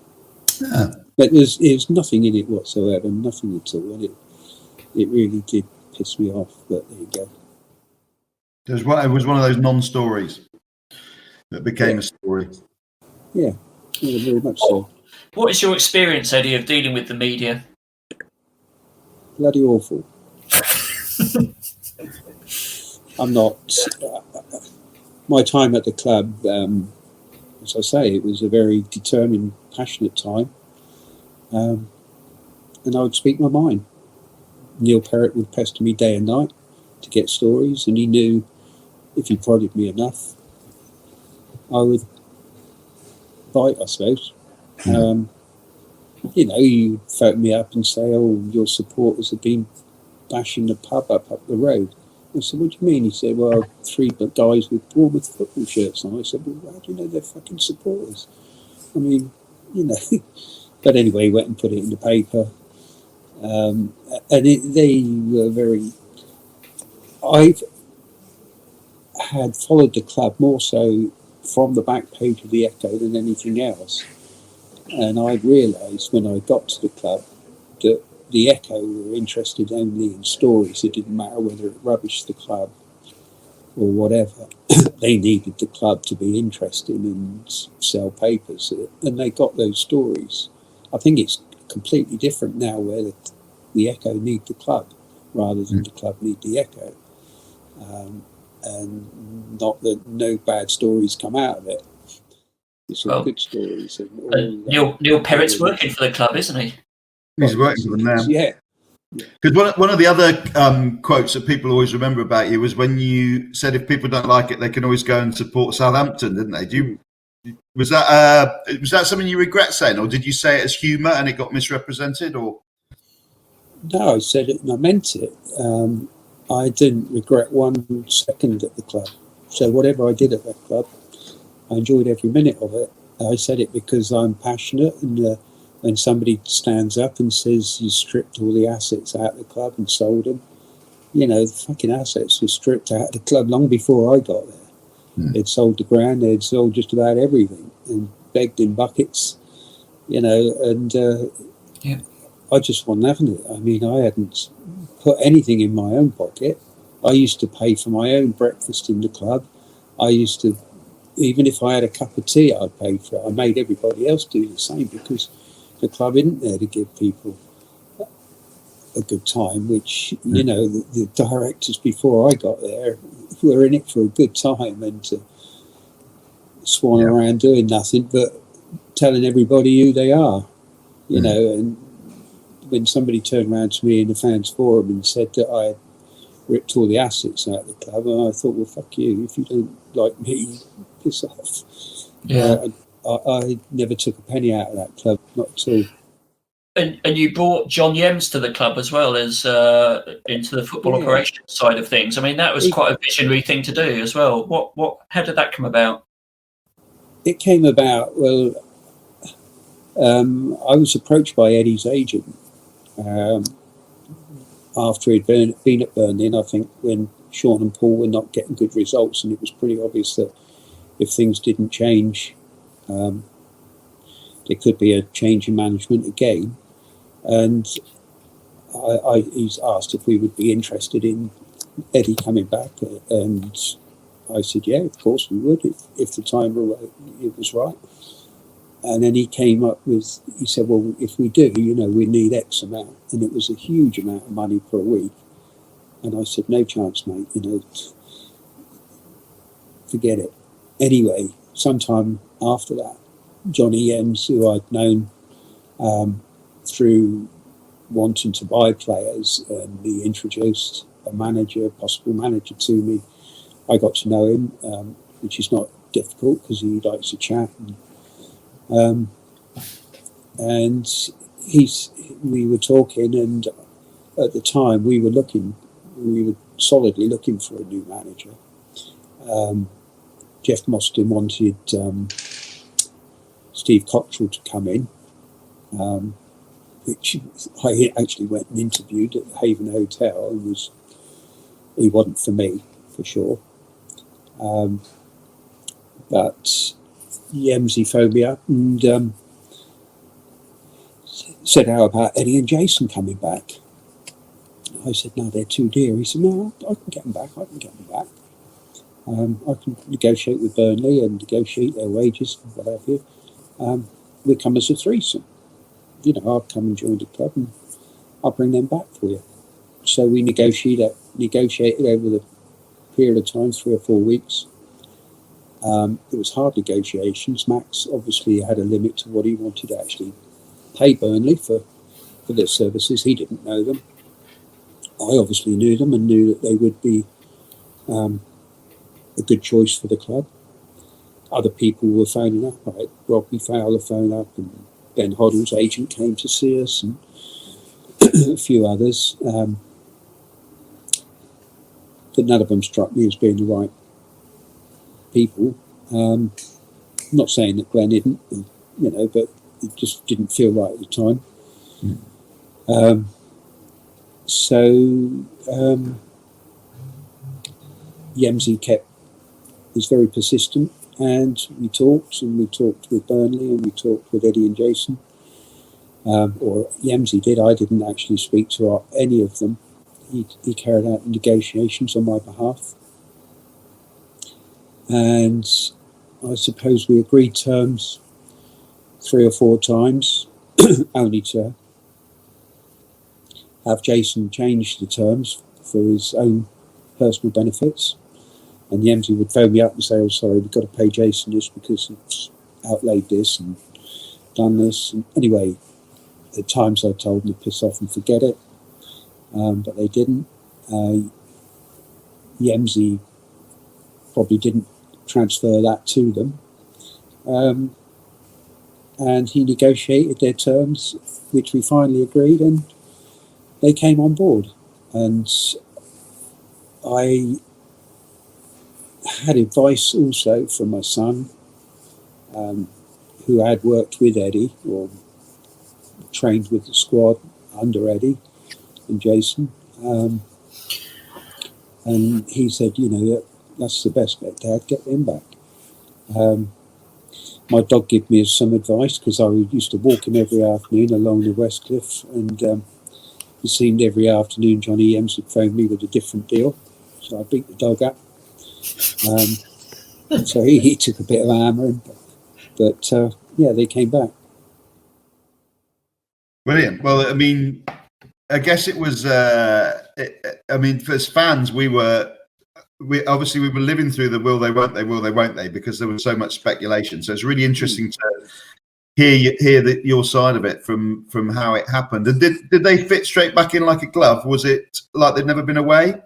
Yeah. But there's nothing in it whatsoever, nothing at all, and it really did piss me off, but there you go. It was one of those non-stories that became a story. Yeah, very much so. What is your experience, Eddie, of dealing with the media? Bloody awful. I'm not... my time at the club, as I say, it was a very determined, passionate time. And I would speak my mind. Neil Perrott would pester me day and night to get stories, and he knew if he prodded me enough, I would bite, I suppose. You phone me up and say, your supporters have been bashing the pub up the road. I said, what do you mean? He said, well, 3 guys with Bournemouth football shirts on. I said, well, how do you know they're fucking supporters? I mean, But anyway, he went and put it in the paper. And they were very... I've had followed the club more so from the back page of the Echo than anything else. And I realised when I got to the club that the Echo were interested only in stories. It didn't matter whether it rubbished the club or whatever. They needed the club to be interested and sell papers. And they got those stories. I think it's completely different now where the Echo need the club rather than the club need the Echo. And not that no bad stories come out of it. It's all good stories. And Neil Perrott's working for the club, isn't he? He's working for them now. Yeah. Because one of the other quotes that people always remember about you was when you said if people don't like it, they can always go and support Southampton, didn't they? Was that something you regret saying, or did you say it as humour and it got misrepresented? Or no, I said it and I meant it. I didn't regret 1 second at the club. So whatever I did at that club, I enjoyed every minute of it. I said it because I'm passionate, and when somebody stands up and says you stripped all the assets out of the club and sold them, the fucking assets were stripped out of the club long before I got there. They'd sold the ground, they'd sold just about everything and begged in buckets, I just wasn't having it. I mean, I hadn't put anything in my own pocket. I used to pay for my own breakfast in the club. I used to, even if I had a cup of tea, I'd pay for it. I made everybody else do the same because the club isn't there to give people a good time, which, the directors before I got there were in it for a good time and to swan around doing nothing but telling everybody who they are, and when somebody turned around to me in the fans forum and said that I had ripped all the assets out of the club, and I thought, well, fuck you. If you don't like me, piss off. Yeah. I never took a penny out of that club, not at all. And you brought John Yems to the club as well as into the football operations side of things. I mean, that was quite a visionary thing to do as well. How did that come about? It came about, well, I was approached by Eddie's agent after he'd been at Burnley, I think, when Sean and Paul were not getting good results, and it was pretty obvious that if things didn't change, there could be a change in management again. And he's asked if we would be interested in Eddie coming back, and I said, yeah, of course we would, if the time it was right. And then he came up with, he said, well, if we do, we need X amount. And it was a huge amount of money per week. And I said, no chance, mate, forget it. Anyway, sometime after that, Johnny Ems, who I'd known through wanting to buy players, and he introduced a possible manager to me. I got to know him, which is not difficult because he likes to chat. And we were talking, and at the time we were solidly looking for a new manager. Jeff Mostyn wanted Steve Cottrell to come in, which I actually went and interviewed at the Haven Hotel, and he wasn't for me, for sure. But Yemsy phoned me up and said, how about Eddie and Jason coming back? I said, no, they're too dear. He said, no, I can get them back. I can negotiate with Burnley and negotiate their wages and what have you. We'll come as a threesome. I'll come and join the club and I'll bring them back for you. So we negotiated over the period of time, 3 or 4 weeks. It was hard negotiations. Max obviously had a limit to what he wanted to actually pay Burnley for their services. He didn't know them. I obviously knew them and knew that they would be a good choice for the club. Other people were phoning up, like Robbie Fowler phoned up, and Ben Hoddle's agent came to see us, and a few others. But none of them struck me as being the right people. I'm not saying that Glenn didn't, but it just didn't feel right at the time. Yemsy was very persistent, and we talked with Burnley, and we talked with Eddie and Jason, or Yemsy did. I didn't actually speak to any of them. He carried out negotiations on my behalf, and I suppose we agreed terms 3 or 4 times, only to have Jason change the terms for his own personal benefits. And Yemsy would phone me up and say, oh, sorry, we've got to pay Jason this because it's outlaid this and done this. And anyway, at times I told them to piss off and forget it, but they didn't. Yemsy probably didn't transfer that to them. And he negotiated their terms, which we finally agreed, and they came on board. And I had advice also from my son, who had worked with Eddie or trained with the squad under Eddie and Jason. And he said, that's the best bet, Dad, get them back. My dog gave me some advice because I used to walk him every afternoon along the West Cliff, and it seemed every afternoon Johnny Ems would phone me with a different deal. So I beat the dog up. So he took a bit of hammering, but they came back. Brilliant. Well, I guess it was. For as fans, we were living through the will they, won't they, because there was so much speculation. So it's really interesting to hear your side of it from how it happened. And did they fit straight back in like a glove? Was it like they'd never been away?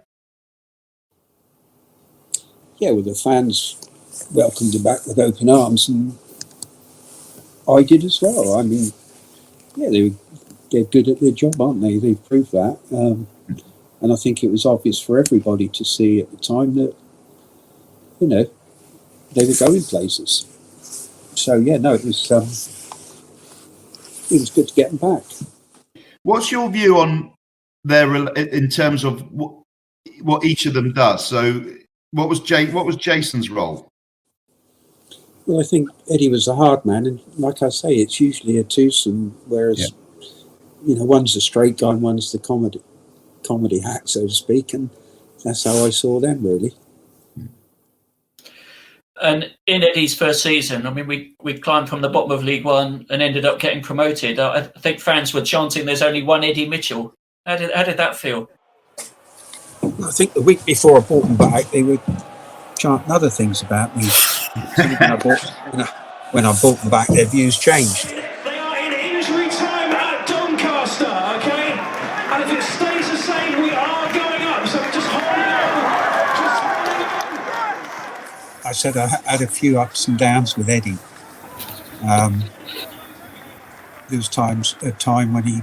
Yeah, well, the fans welcomed him back with open arms, and I did as well. They're good at their job, aren't they? They've proved that. And I think it was obvious for everybody to see at the time that, they were going places. So, it was good to get them back. What's your view on their, in terms of what each of them does? So what was Jason's role? Well, I think Eddie was a hard man, and like I say, it's usually a twosome, whereas one's the straight guy and one's the comedy hack, so to speak, and that's how I saw them, really. And in Eddie's first season, I mean, we climbed from the bottom of League One and ended up getting promoted. I think fans were chanting, "There's only one Eddie Mitchell." How did that feel? I think the week before I bought them back, they were chanting other things about me. When I bought them back, their views changed. They are in injury time at Doncaster, okay? And if it stays the same, we are going up. So we're just holding on. I said I had a few ups and downs with Eddie. There was a time when he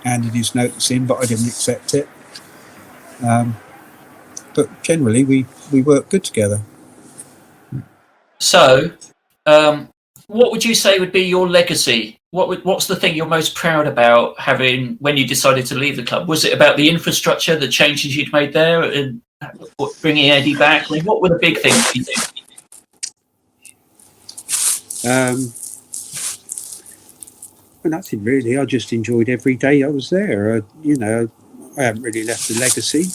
handed his notice in, but I didn't accept it. But generally, we work good together. So, what would you say would be your legacy? What's the thing you're most proud about having when you decided to leave the club? Was it about the infrastructure, the changes you'd made there, and bringing Eddie back? I mean, what were the big things you think? Well, nothing really. I just enjoyed every day I was there. I haven't really left a legacy.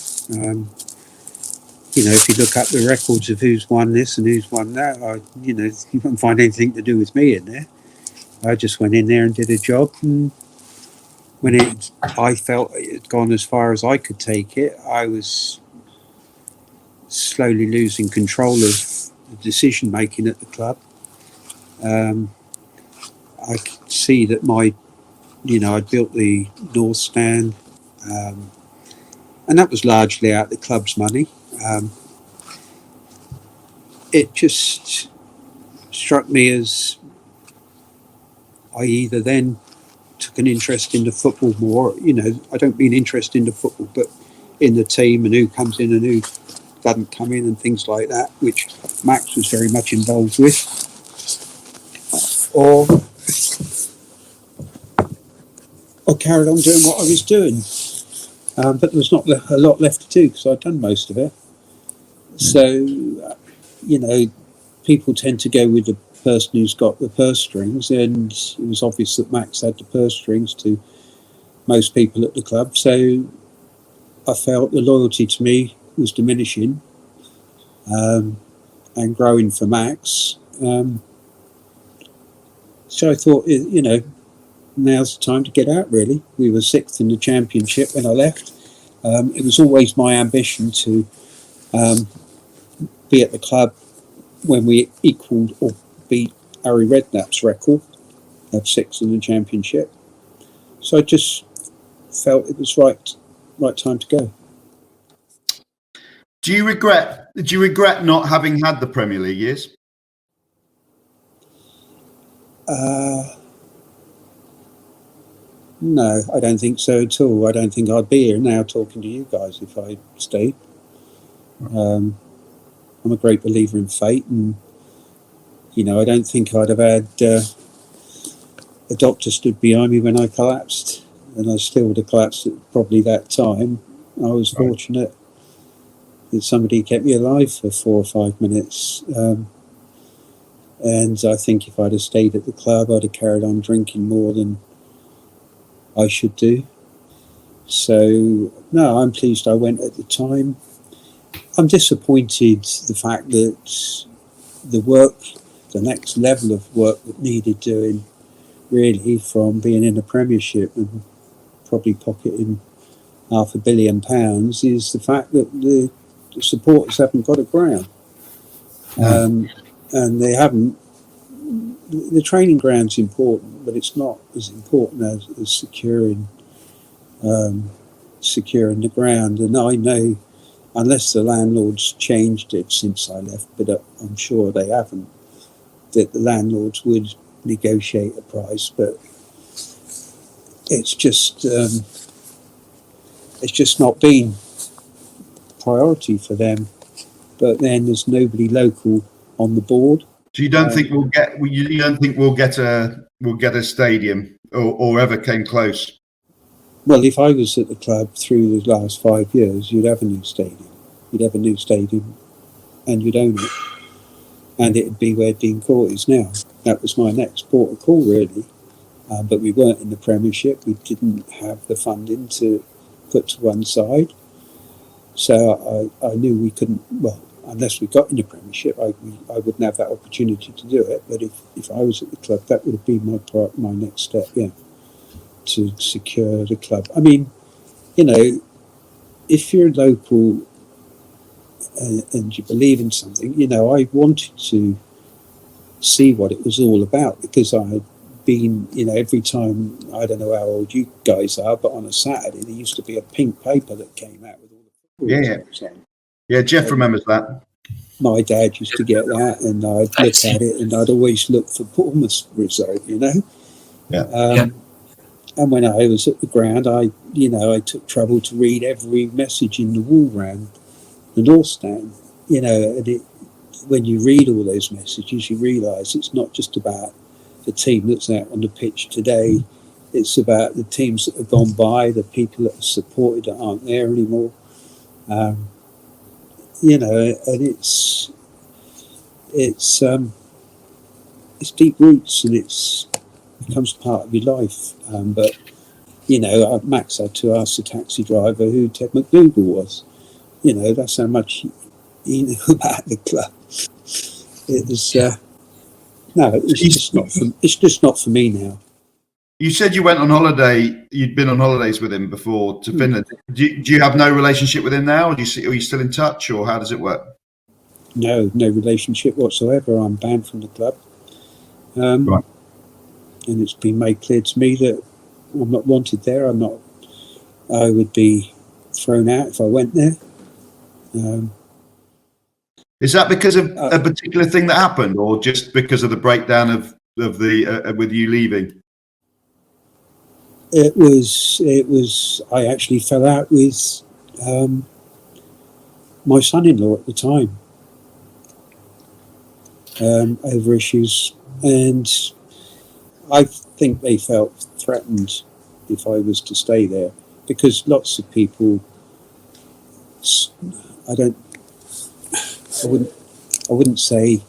If you look up the records of who's won this and who's won that, you won't find anything to do with me in there. I just went in there and did a job, and when I felt it had gone as far as I could take it, I was slowly losing control of the decision making at the club. I could see that I'd built the North Stand, and that was largely out of the club's money. It just struck me as I either then took an interest in the football more, I don't mean interest in the football, but in the team and who comes in and who doesn't come in and things like that, which Max was very much involved with. Or carried on doing what I was doing. But there was not a lot left to do because I'd done most of it. So, people tend to go with the person who's got the purse strings, and it was obvious that Max had the purse strings to most people at the club. So I felt the loyalty to me was diminishing and growing for Max. So I thought, now's the time to get out, really. We were 6th in the championship when I left. It was always my ambition to be at the club when we equalled or beat Harry Redknapp's record of 6th in the championship. So I just felt it was right time to go. Do you regret not having had the Premier League years? No, I don't think so at all. I don't think I'd be here now talking to you guys if I stayed. I'm a great believer in fate, and I don't think I'd have had a doctor stood behind me when I collapsed, and I still would have collapsed at probably that time. I was fortunate that somebody kept me alive for 4 or 5 minutes, and I think if I'd have stayed at the club, I'd have carried on drinking more than I should do. So no, I'm pleased I went at the time. I'm disappointed the fact that the next level of work that needed doing, really, from being in the Premiership and probably pocketing £500 million, is the fact that the supporters haven't got a ground. And they haven't. The training ground's important, but it's not as important as securing the ground. And I know, unless the landlords changed it since I left, but I'm sure they haven't, that the landlords would negotiate a price. But it's just not been priority for them. But then there's nobody local on the board. So you don't think we'll get a stadium or ever came close? Well, if I was at the club through the last 5 years, you'd have a new stadium. You'd have a new stadium, and you'd own it. and it'd be where Dean Court is now. That was my next port of call, really. But we weren't in the Premiership. We didn't have the funding to put to one side. So I knew we couldn't, well, unless we got in the Premiership, I wouldn't have that opportunity to do it. But if I was at the club, that would have been my next step, yeah, to secure the club. I mean, you know, if you're local and you believe in something, you know, I wanted to see what it was all about, because I had been, you know, every time, I don't know how old you guys are, but on a Saturday there used to be a pink paper that came out with all the results on. Yeah, Jeff remembers that. My dad used to get that, and I'd look at it, and I'd always look for Bournemouth's result, you know. And when I was at the ground, I took trouble to read every message in the wall round the North Stand, you know. And when you read all those messages, you realise it's not just about the team that's out on the pitch today. It's about the teams that have gone by, the people that are supported that aren't there anymore. You know, and it's deep roots, and it becomes part of your life. But you know, Max had to ask the taxi driver who Ted McDougall was. You know, that's how much he knew about the club. It was no, it's just not for me now. You said you went on holiday. You'd been on holidays with him before to Finland. Do you have no relationship with him now? Are you still in touch, or how does it work? No relationship whatsoever. I'm banned from the club. Right. And it's been made clear to me that I'm not wanted there. I would be thrown out if I went there. Is that because of a particular thing that happened, or just because of the breakdown of the with you leaving? It was. I actually fell out with my son-in-law at the time over issues, and I think they felt threatened if I was to stay there, because lots of people. I wouldn't say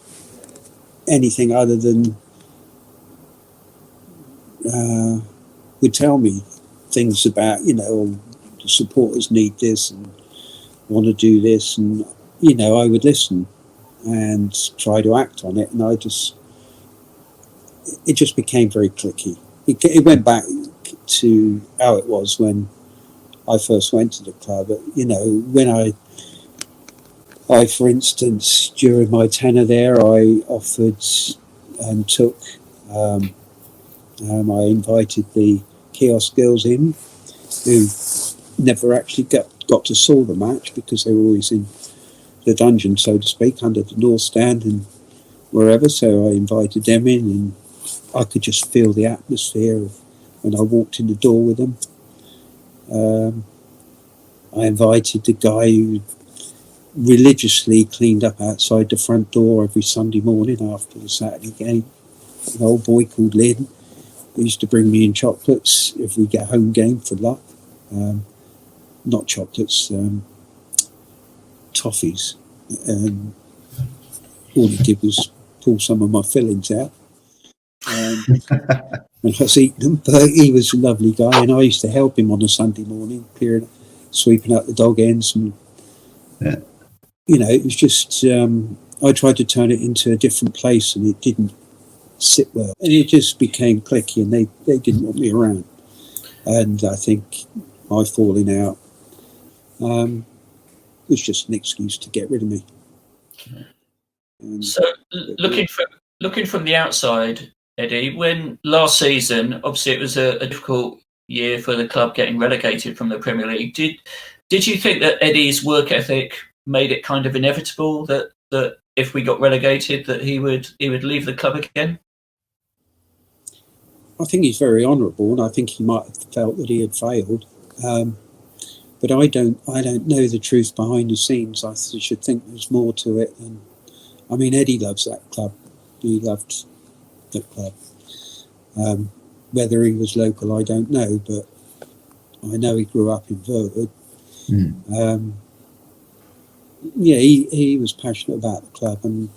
anything other than would tell me things about, you know, the supporters need this and want to do this, and you know, I would listen and try to act on it, and it just became very cliquey. It went back to how it was when I first went to the club. You know, when I, for instance, during my tenure there, I offered and took, I invited the kiosk girls in, who never actually got to saw the match because they were always in the dungeon, so to speak, under the North Stand and wherever. So I invited them in, and I could just feel the atmosphere when I walked in the door with them. I invited the guy who religiously cleaned up outside the front door every Sunday morning after the Saturday game, an old boy called Lynn, who used to bring me in chocolates if we get a home game for luck. Not chocolates, toffees. All he did was pull some of my fillings out. And I was eating them, but he was a lovely guy, and I used to help him on a Sunday morning, sweeping out the dog ends, and you know, it was just I tried to turn it into a different place, and it didn't sit well, and it just became cliquey, and they didn't want me around, and I think my falling out was just an excuse to get rid of me. So looking from the outside, Eddie, when last season, obviously it was a difficult year for the club getting relegated from the Premier League. Did you think that Eddie's work ethic made it kind of inevitable that if we got relegated, that he would leave the club again? I think he's very honourable, and I think he might have felt that he had failed. But I don't know the truth behind the scenes. I should think there's more to it. And I mean, Eddie loves that club. He loved the club. Whether he was local, I don't know, but I know he grew up in Verwood. Yeah, he was passionate about the club, and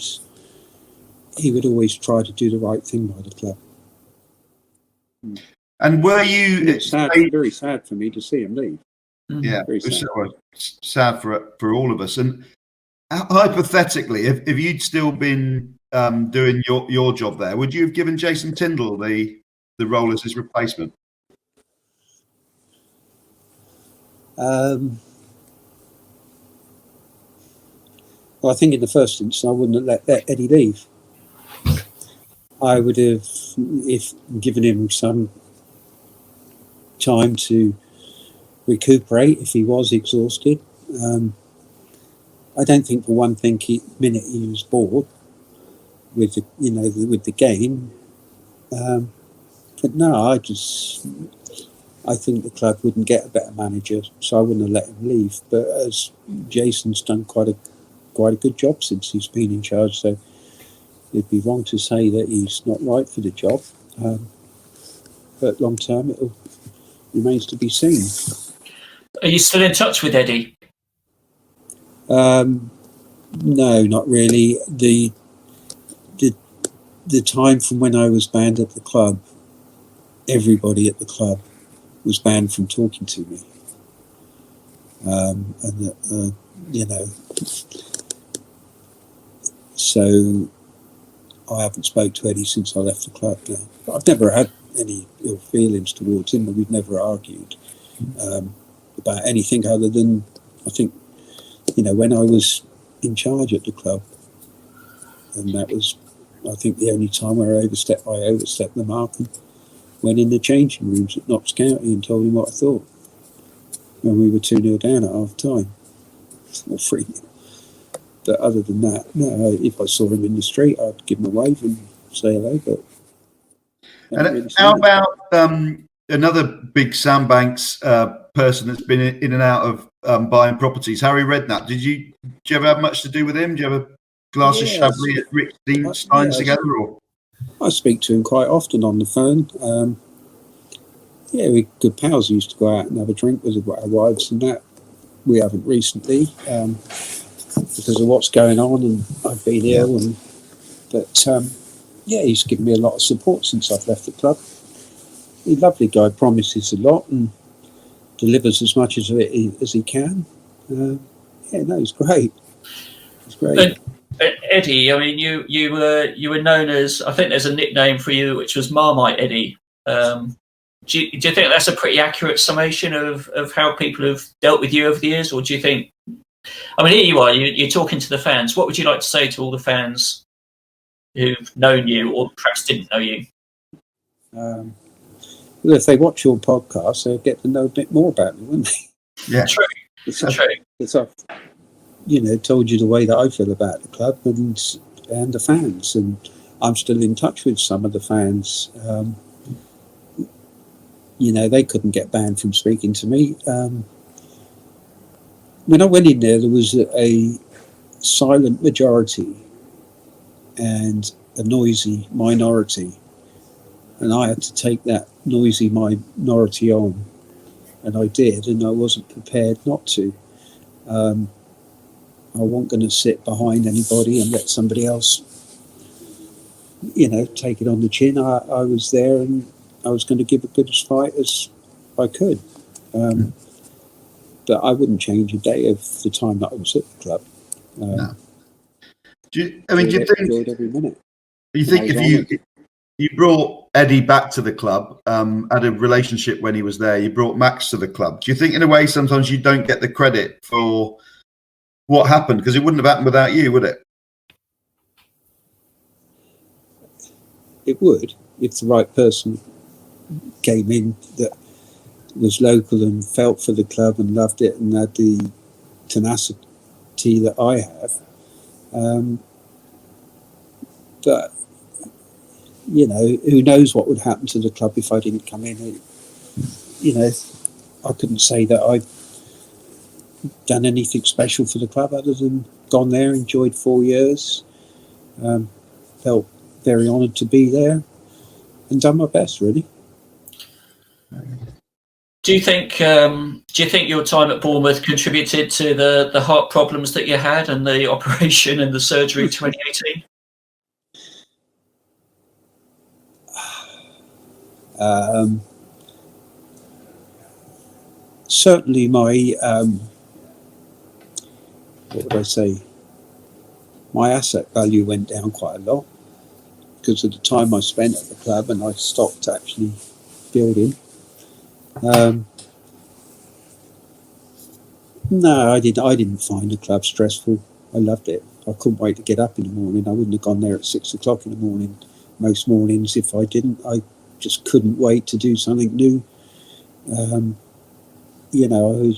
he would always try to do the right thing by the club. And were you? It's sad, very sad for me to see him leave. Yeah, very sad. Sad for all of us. And hypothetically, if you'd still been doing your job there, would you have given Jason Tyndall the role as his replacement? Well, I think in the first instance, I wouldn't have let Eddie leave. I would have, if given him some time to recuperate if he was exhausted. I don't think for one thing minute he was bored with the game. But no, I think the club wouldn't get a better manager, so I wouldn't have let him leave. But as Jason's done quite a good job since he's been in charge, so it'd be wrong to say that he's not right for the job. But long term, it remains to be seen. Are you still in touch with Eddie? No, not really. The time from when I was banned at the club, everybody at the club was banned from talking to me. So I haven't spoke to Eddie since I left the club now. But I've never had any ill feelings towards him, and we've never argued about anything other than, I think, when I was in charge at the club, and that was, I think, the only time where I overstepped the mark and went in the changing rooms at Notts County and told him what I thought when we were 2-0 down at half time, or 3-0. But other than that, no, if I saw him in the street, I'd give him a wave and say hello. But and how about another big Sandbanks person that's been in and out of buying properties, Harry Redknapp? Did you ever have much to do with him? Do you have a glass of Chablis at Rick Stein's together? Or I speak to him quite often on the phone. We're good pals. We used to go out and have a drink with our wives and that. We haven't recently because of what's going on, and I've been ill. But he's given me a lot of support since I've left the club. He's a lovely guy, promises a lot and delivers as much as he can. He's great. He's great. Eddie, I mean, you were known as, I think there's a nickname for you which was Marmite Eddie. Do you think that's a pretty accurate summation of how people have dealt with you over the years, or do you think? I mean, here you are. You're talking to the fans. What would you like to say to all the fans who've known you or perhaps didn't know you? Well, if they watch your podcast, they'll get to know a bit more about me, wouldn't they? Yeah, true. It's told you the way that I feel about the club and the fans, and I'm still in touch with some of the fans. They couldn't get banned from speaking to me. When I went in there was a silent majority and a noisy minority, and I had to take that noisy minority on, and I did, and I wasn't prepared not to. I wasn't going to sit behind anybody and let somebody else, take it on the chin. I was there, and I was going to give a good fight as I could. But I wouldn't change a day of the time that I was at the club. No. Do you think every minute? You think if you brought Eddie back to the club, had a relationship when he was there, you brought Max to the club, do you think in a way sometimes you don't get the credit for what happened? Because it wouldn't have happened without you, would it? It would, if the right person came in that was local and felt for the club and loved it and had the tenacity that I have. But who knows what would happen to the club if I didn't come in. I couldn't say that I've done anything special for the club other than gone there, enjoyed 4 years, felt very honoured to be there and done my best, really. Do you think your time at Bournemouth contributed to the heart problems that you had and the operation and the surgery in 2018? Certainly my, what would I say, my asset value went down quite a lot because of the time I spent at the club, and I stopped actually building. No, I didn't find the club stressful. I loved it. I couldn't wait to get up in the morning. I wouldn't have gone there at 6 o'clock in the morning most mornings if I didn't. I just couldn't wait to do something new. You know,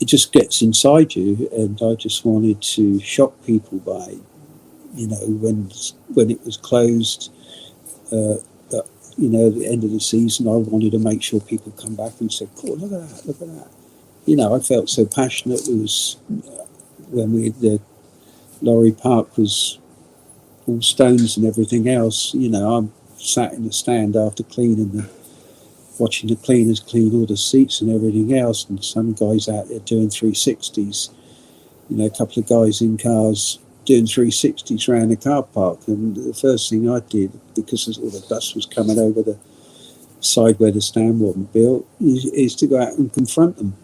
it just gets inside you, and I just wanted to shock people by, you know, when it was closed, you know, at the end of the season, I wanted to make sure people come back and said, "Cool, look at that, look at that." You know, I felt so passionate. It was when the lorry park was all stones and everything else. You know, I'm sat in the stand after cleaning watching the cleaners clean all the seats and everything else, and some guys out there doing 360s. You know, a couple of guys in cars doing 360s around the car park, and the first thing I did, because all the dust was coming over the side where the stand wasn't built, is to go out and confront them.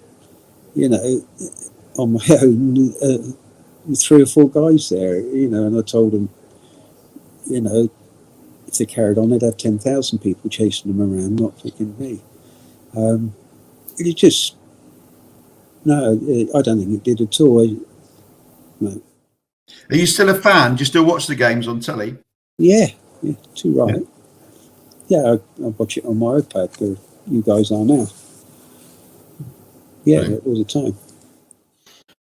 You know, on my own, with 3 or 4 guys there. You know, and I told them, you know, if they carried on, they'd have 10,000 people chasing them around, not picking me. It just, no, I don't think it did at all. No. Are you still a fan? Do you still watch the games on telly? Yeah, too right. Yeah, I watch it on my iPad, where you guys are now. Yeah, all the time.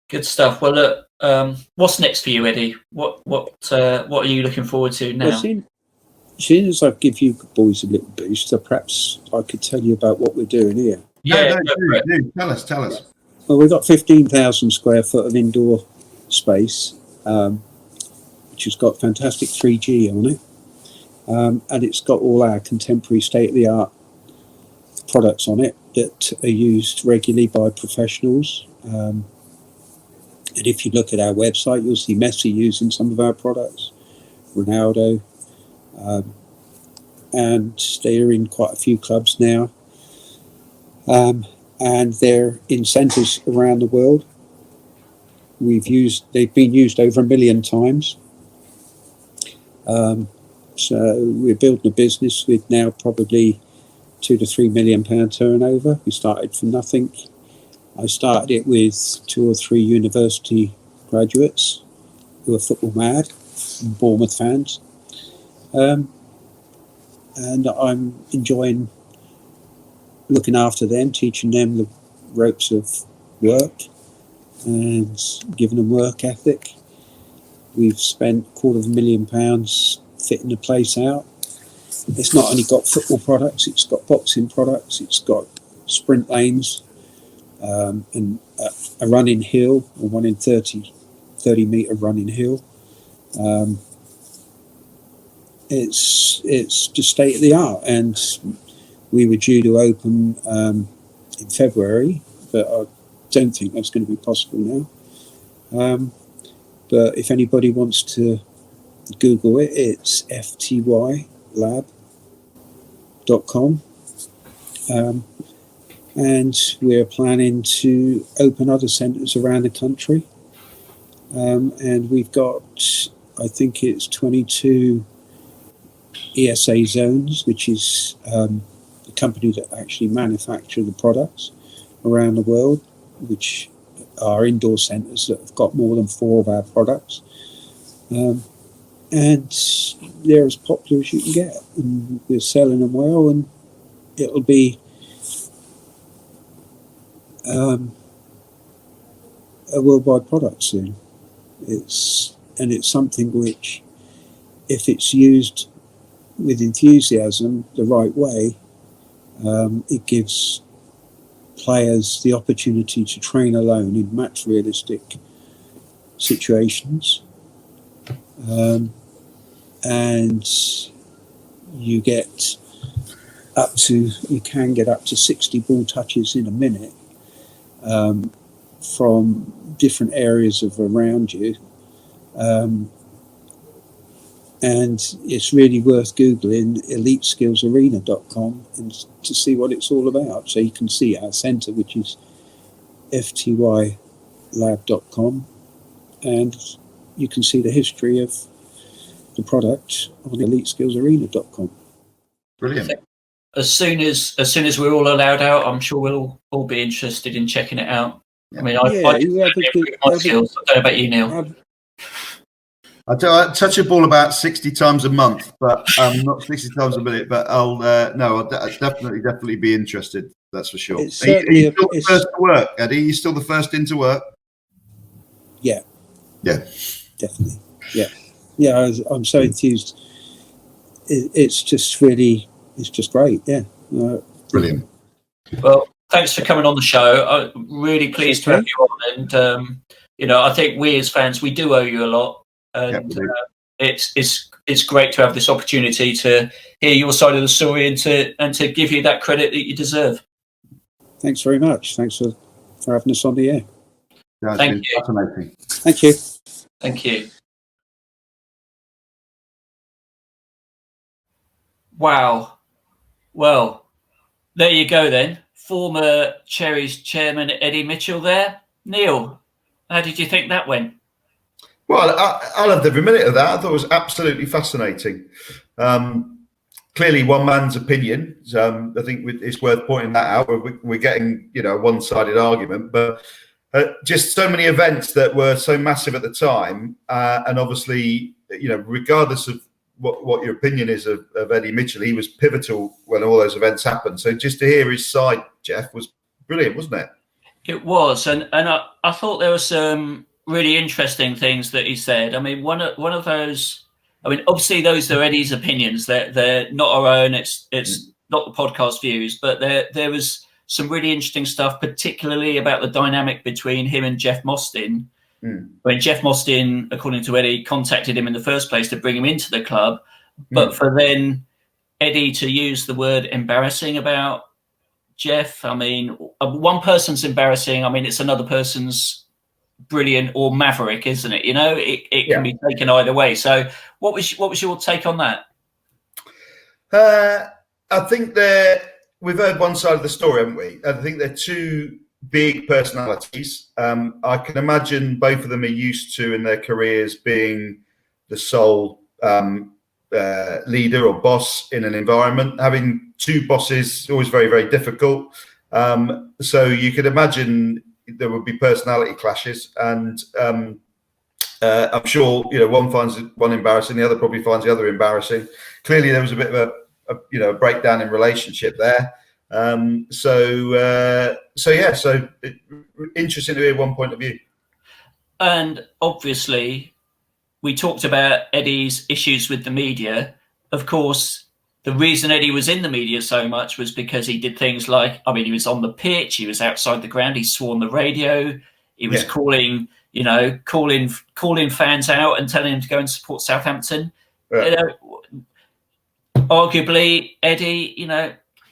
Good stuff. Well, look, what's next for you, Eddie? What are you looking forward to now? As soon as I give you boys a little boost, so perhaps I could tell you about what we're doing here. Yeah, do. Tell us. Well, we've got 15,000 square foot of indoor space, which has got fantastic 3G on it, and it's got all our contemporary state-of-the-art products on it that are used regularly by professionals. And if you look at our website, you'll see Messi using some of our products, Ronaldo, and they're in quite a few clubs now. And they're in centres around the world. They've been used over 1 million times. So we're building a business with now probably £2 to £3 million turnover. We started from nothing. I started it with 2 or 3 university graduates who are football mad and Bournemouth fans. And I'm enjoying looking after them, teaching them the ropes of work and giving them work ethic. We've spent £250,000 fitting the place out. It's not only got football products, it's got boxing products, it's got sprint lanes, and a running hill, a 1 in 30 metre running hill. It's just state of the art, and we were due to open in February, but I don't think that's going to be possible now. But if anybody wants to Google it, it's ftylab.com. And we're planning to open other centres around the country. And we've got, I think it's 22 ESA zones, which is the company that actually manufacture the products around the world, which are indoor centres that have got more than 4 of our products. And they're as popular as you can get. And we're selling them well, and it'll be a worldwide product soon. It's something which, if it's used with enthusiasm the right way, it gives players the opportunity to train alone in match realistic situations, and you can get up to 60 ball touches in a minute from different areas of around you, And it's really worth Googling eliteskillsarena.com and to see what it's all about. So you can see our centre, which is ftylab.com, and you can see the history of the product on eliteskillsarena.com. Brilliant. As soon as we're all allowed out, I'm sure we'll all be interested in checking it out. I mean, I just improve my skills. I don't know about you, Neil. I touch a ball about 60 times a month, but not 60 times a minute. But I'll definitely be interested. That's for sure. Are you still the first to work, Eddie? Are you still the first into work? Yeah. Yeah. Definitely. Yeah. Yeah. I'm so enthused. It's just great. Yeah. Brilliant. Well, thanks for coming on the show. I'm really pleased to have you on, and I think we as fans, we do owe you a lot, and it's great to have this opportunity to hear your side of the story and to give you that credit that you deserve. Thanks very much. Thanks for having us on the air. Yeah, Thank you. Fascinating. Thank you. Thank you. Wow. Well, there you go then. Former Cherries chairman Eddie Mitchell there. Neil, how did you think that went? Well, I loved every minute of that. I thought it was absolutely fascinating. Clearly, one man's opinion. I think it's worth pointing that out. We're getting, a one-sided argument, but just so many events that were so massive at the time, and obviously, regardless of what your opinion is of Eddie Mitchell, he was pivotal when all those events happened. So just to hear his side, Jeff, was brilliant, wasn't it? It was, and I thought there were some really interesting things that he said. I mean, one of those. I mean, obviously, those are Eddie's opinions. They're not our own. It's not the podcast views, but there was some really interesting stuff, particularly about the dynamic between him and Jeff Mostyn. When Jeff Mostyn, according to Eddie, contacted him in the first place to bring him into the club, but for then Eddie to use the word embarrassing about Jeff. I mean, one person's embarrassing. I mean, it's another person's brilliant or maverick, isn't it? It can be taken either way. So what was your take on that? I think we've heard one side of the story, haven't we? I think they're two big personalities. I can imagine both of them are used to in their careers being the sole leader or boss in an environment. Having two bosses is always very, very difficult. So you could imagine there would be personality clashes, and I'm sure one finds one embarrassing, the other probably finds the other embarrassing. Clearly, there was a bit of a breakdown in relationship there. So interesting to hear one point of view. And obviously, we talked about Eddie's issues with the media. Of course, the reason Eddie was in the media so much was because he did things like, I mean, he was on the pitch, he was outside the ground, he swore on the radio, he was calling fans out and telling them to go and support Southampton. Yeah. Arguably, Eddie,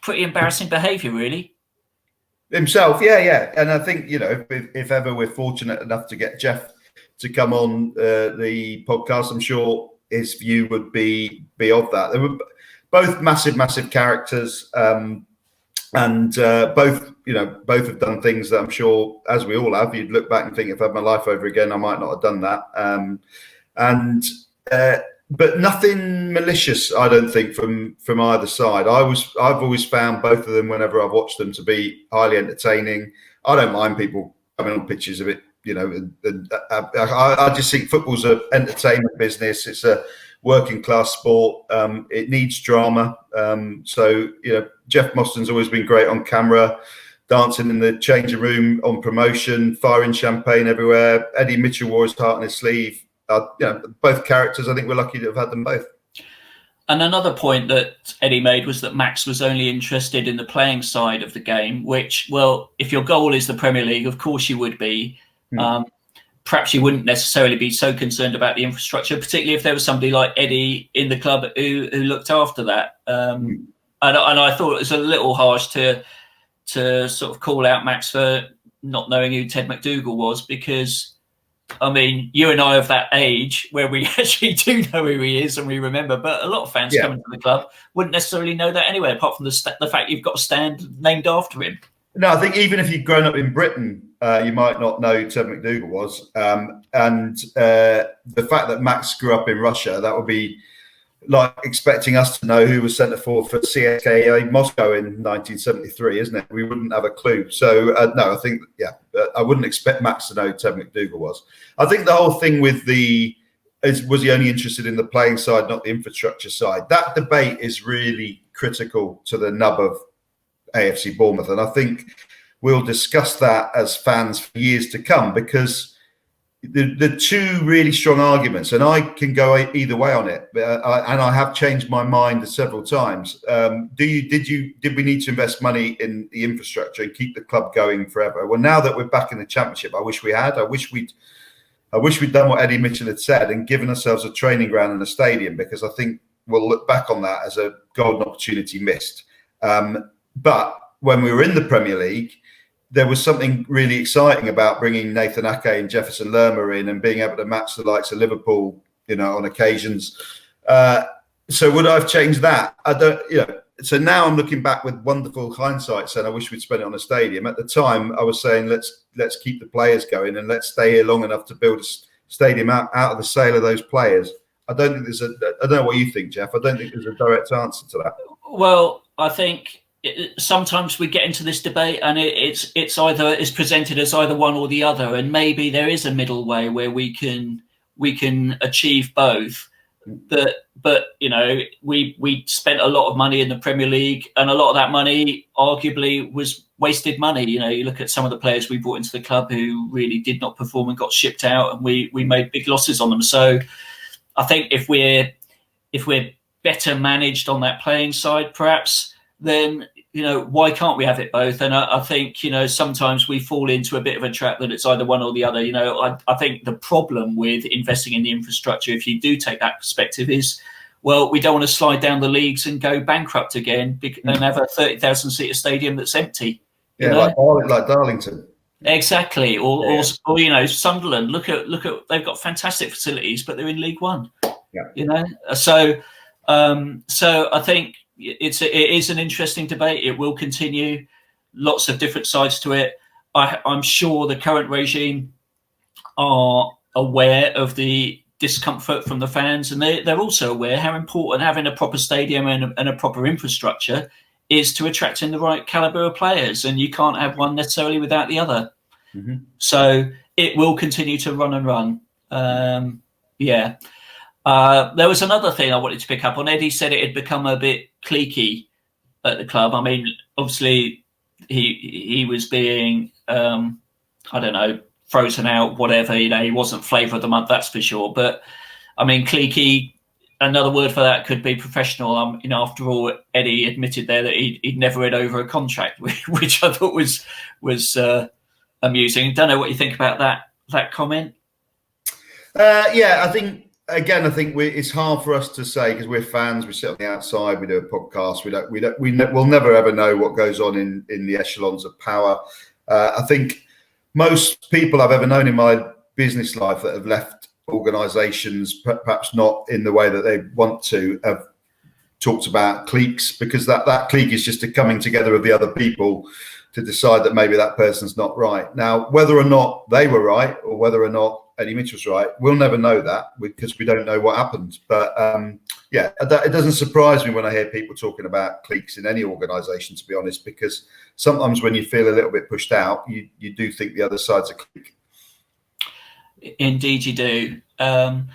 pretty embarrassing behaviour, really. Himself, yeah. And I think, if ever we're fortunate enough to get Jeff to come on the podcast, I'm sure his view would be of that. They were both massive characters, and both have done things that I'm sure, as we all have, you'd look back and think, if I had my life over again, I might not have done that. But nothing malicious, I don't think, from either side. I've always found both of them, whenever I've watched them, to be highly entertaining. I don't mind people coming on pitches of it, I just think football's an entertainment business. It's a working class sport. It needs drama. So Jeff Mostyn's always been great on camera, dancing in the changing room, on promotion, firing champagne everywhere. Eddie Mitchell wore his heart on his sleeve. Both characters, I think we're lucky to have had them both. And another point that Eddie made was that Max was only interested in the playing side of the game, which, well, if your goal is the Premier League, of course you would be. Perhaps you wouldn't necessarily be so concerned about the infrastructure, particularly if there was somebody like Eddie in the club who looked after that. And I thought it was a little harsh to sort of call out Max for not knowing who Ted McDougall was, because I mean, you and I are of that age where we actually do know who he is and we remember, but a lot of fans coming to the club wouldn't necessarily know that anyway, apart from the fact you've got a stand named after him. No, I think even if you'd grown up in Britain, you might not know who Ted McDougall was. And the fact that Max grew up in Russia, that would be like expecting us to know who was centre forward for CSKA Moscow in 1973, isn't it? We wouldn't have a clue. So, no, I think, I wouldn't expect Max to know who Ted McDougall was. I think the whole thing with was he only interested in the playing side, not the infrastructure side? That debate is really critical to the nub of AFC Bournemouth. And I think we'll discuss that as fans for years to come, because the two really strong arguments, and I can go either way on it, and I have changed my mind several times. Did we need to invest money in the infrastructure and keep the club going forever? Well, now that we're back in the Championship, I wish we had. I wish we'd done what Eddie Mitchell had said and given ourselves a training ground and a stadium, because I think we'll look back on that as a golden opportunity missed. But when we were in the Premier League, there was something really exciting about bringing Nathan Ake and Jefferson Lerma in and being able to match the likes of Liverpool, on occasions. So would I have changed that? I don't, So now I'm looking back with wonderful hindsight, saying I wish we'd spent it on a stadium. At the time, I was saying let's keep the players going and let's stay here long enough to build a stadium out of the sale of those players. I don't think I don't know what you think, Jeff. I don't think there's a direct answer to that. Well, I think sometimes we get into this debate and it's presented as either one or the other, and maybe there is a middle way where we can achieve both. But we spent a lot of money in the Premier League, and a lot of that money arguably was wasted money. You look at some of the players we brought into the club who really did not perform and got shipped out, and we made big losses on them. So I think if we're better managed on that playing side, perhaps, then why can't we have it both? And I think sometimes we fall into a bit of a trap that it's either one or the other. I think the problem with investing in the infrastructure, if you do take that perspective, is, well, we don't want to slide down the leagues and go bankrupt again and have a 30,000 seater stadium that's empty. Like Darlington. Exactly, or Sunderland. Look at they've got fantastic facilities, but they're in League One. Yeah. So I think it is an interesting debate. It will continue. Lots of different sides to it. I'm sure the current regime are aware of the discomfort from the fans, and they're also aware how important having a proper stadium and a proper infrastructure is to attract in the right caliber of players, and you can't have one necessarily without the other. Mm-hmm. So it will continue to run and run. There was another thing I wanted to pick up on. Eddie said it had become a bit cliquey at the club. I mean, obviously he was being, frozen out, whatever. He wasn't flavour of the month, that's for sure. But I mean, cliquey, another word for that could be professional. After all, Eddie admitted there that he'd never read over a contract, which I thought was amusing. Don't know what you think about that comment. I think. Again, I think it's hard for us to say, because we're fans. We sit on the outside. We do a podcast. We'll never ever know what goes on in the echelons of power. I think most people I've ever known in my business life that have left organisations, perhaps not in the way that they want to, have talked about cliques, because that clique is just a coming together of the other people to decide that maybe that person's not right. Now, whether or not they were right, or whether or not Eddie Mitchell's right, we'll never know that, because we don't know what happened. But it doesn't surprise me when I hear people talking about cliques in any organisation, to be honest, because sometimes when you feel a little bit pushed out, you do think the other side's a clique. Indeed you do. And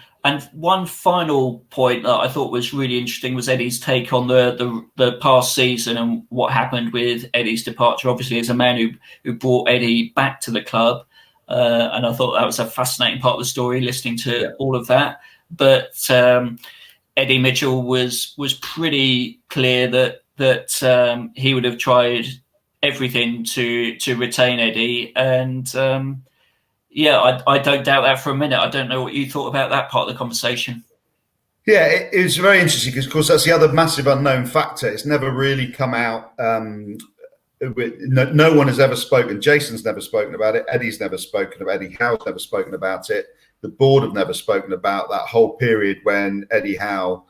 one final point that I thought was really interesting was Eddie's take on the past season and what happened with Eddie's departure. Obviously, as a man who brought Eddie back to the club, and I thought that was a fascinating part of the story, listening to all of that. But Eddie Mitchell was pretty clear that he would have tried everything to retain Eddie, and I don't doubt that for a minute. I don't know what you thought about that part of the conversation. Yeah, it was very interesting because, of course, that's the other massive unknown factor. It's never really come out no one has ever spoken. Jason's never spoken about it. Eddie's never spoken about it. Eddie Howe's never spoken about it. The board have never spoken about that whole period when Eddie Howe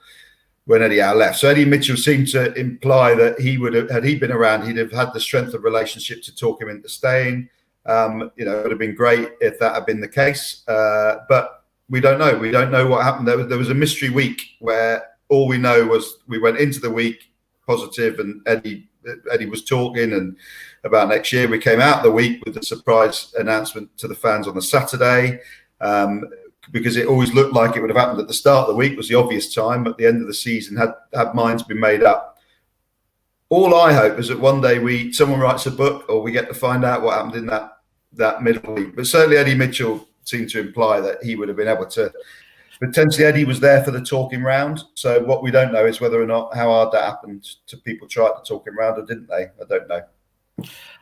left. So Eddie Mitchell seemed to imply that he would have, had he been around, he'd have had the strength of relationship to talk him into staying. It would have been great if that had been the case. But we don't know. We don't know what happened. There was a mystery week where all we know was we went into the week positive, and Eddie was talking and about next year. We came out of the week with a surprise announcement to the fans on the Saturday, because it always looked like it would have happened at the start of the week was the obvious time. At the end of the season, had minds been made up. All I hope is that one day someone writes a book, or we get to find out what happened in that middle week. But certainly Eddie Mitchell seemed to imply that he would have been able to. Potentially Eddie was there for the talking round. So what we don't know is whether or not how hard that happened to people tried to talk him round, or didn't they? I don't know.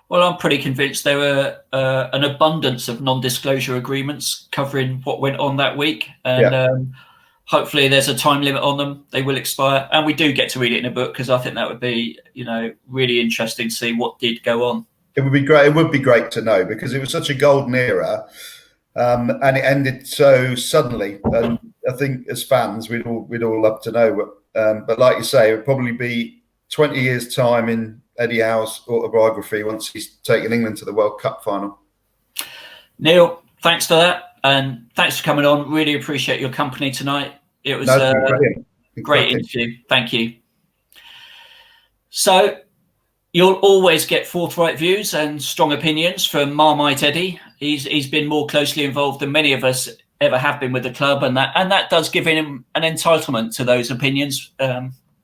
Well, I'm pretty convinced there were an abundance of non-disclosure agreements covering what went on that week. And hopefully there's a time limit on them. They will expire. And we do get to read it in a book, because I think that would be, really interesting to see what did go on. It would be great. It would be great to know, because it was such a golden era. And it ended so suddenly, and I think as fans we'd all love to know. But like you say, it would probably be 20 years' time in Eddie Howe's autobiography once he's taken England to the World Cup final. Neil, thanks for that, and thanks for coming on. Really appreciate your company tonight. It was a great interview. Thank you. So you'll always get forthright views and strong opinions from Marmite Eddie. He's been more closely involved than many of us ever have been with the club, and that does give him an entitlement to those opinions.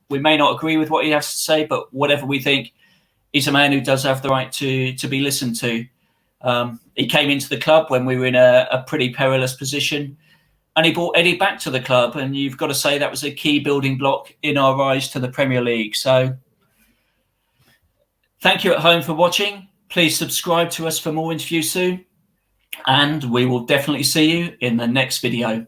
We may not agree with what he has to say, but whatever we think, he's a man who does have the right to be listened to. He came into the club when we were in a pretty perilous position, and he brought Eddie back to the club, and you've got to say that was a key building block in our rise to the Premier League. So thank you at home for watching. Please subscribe to us for more interviews soon, and we will definitely see you in the next video.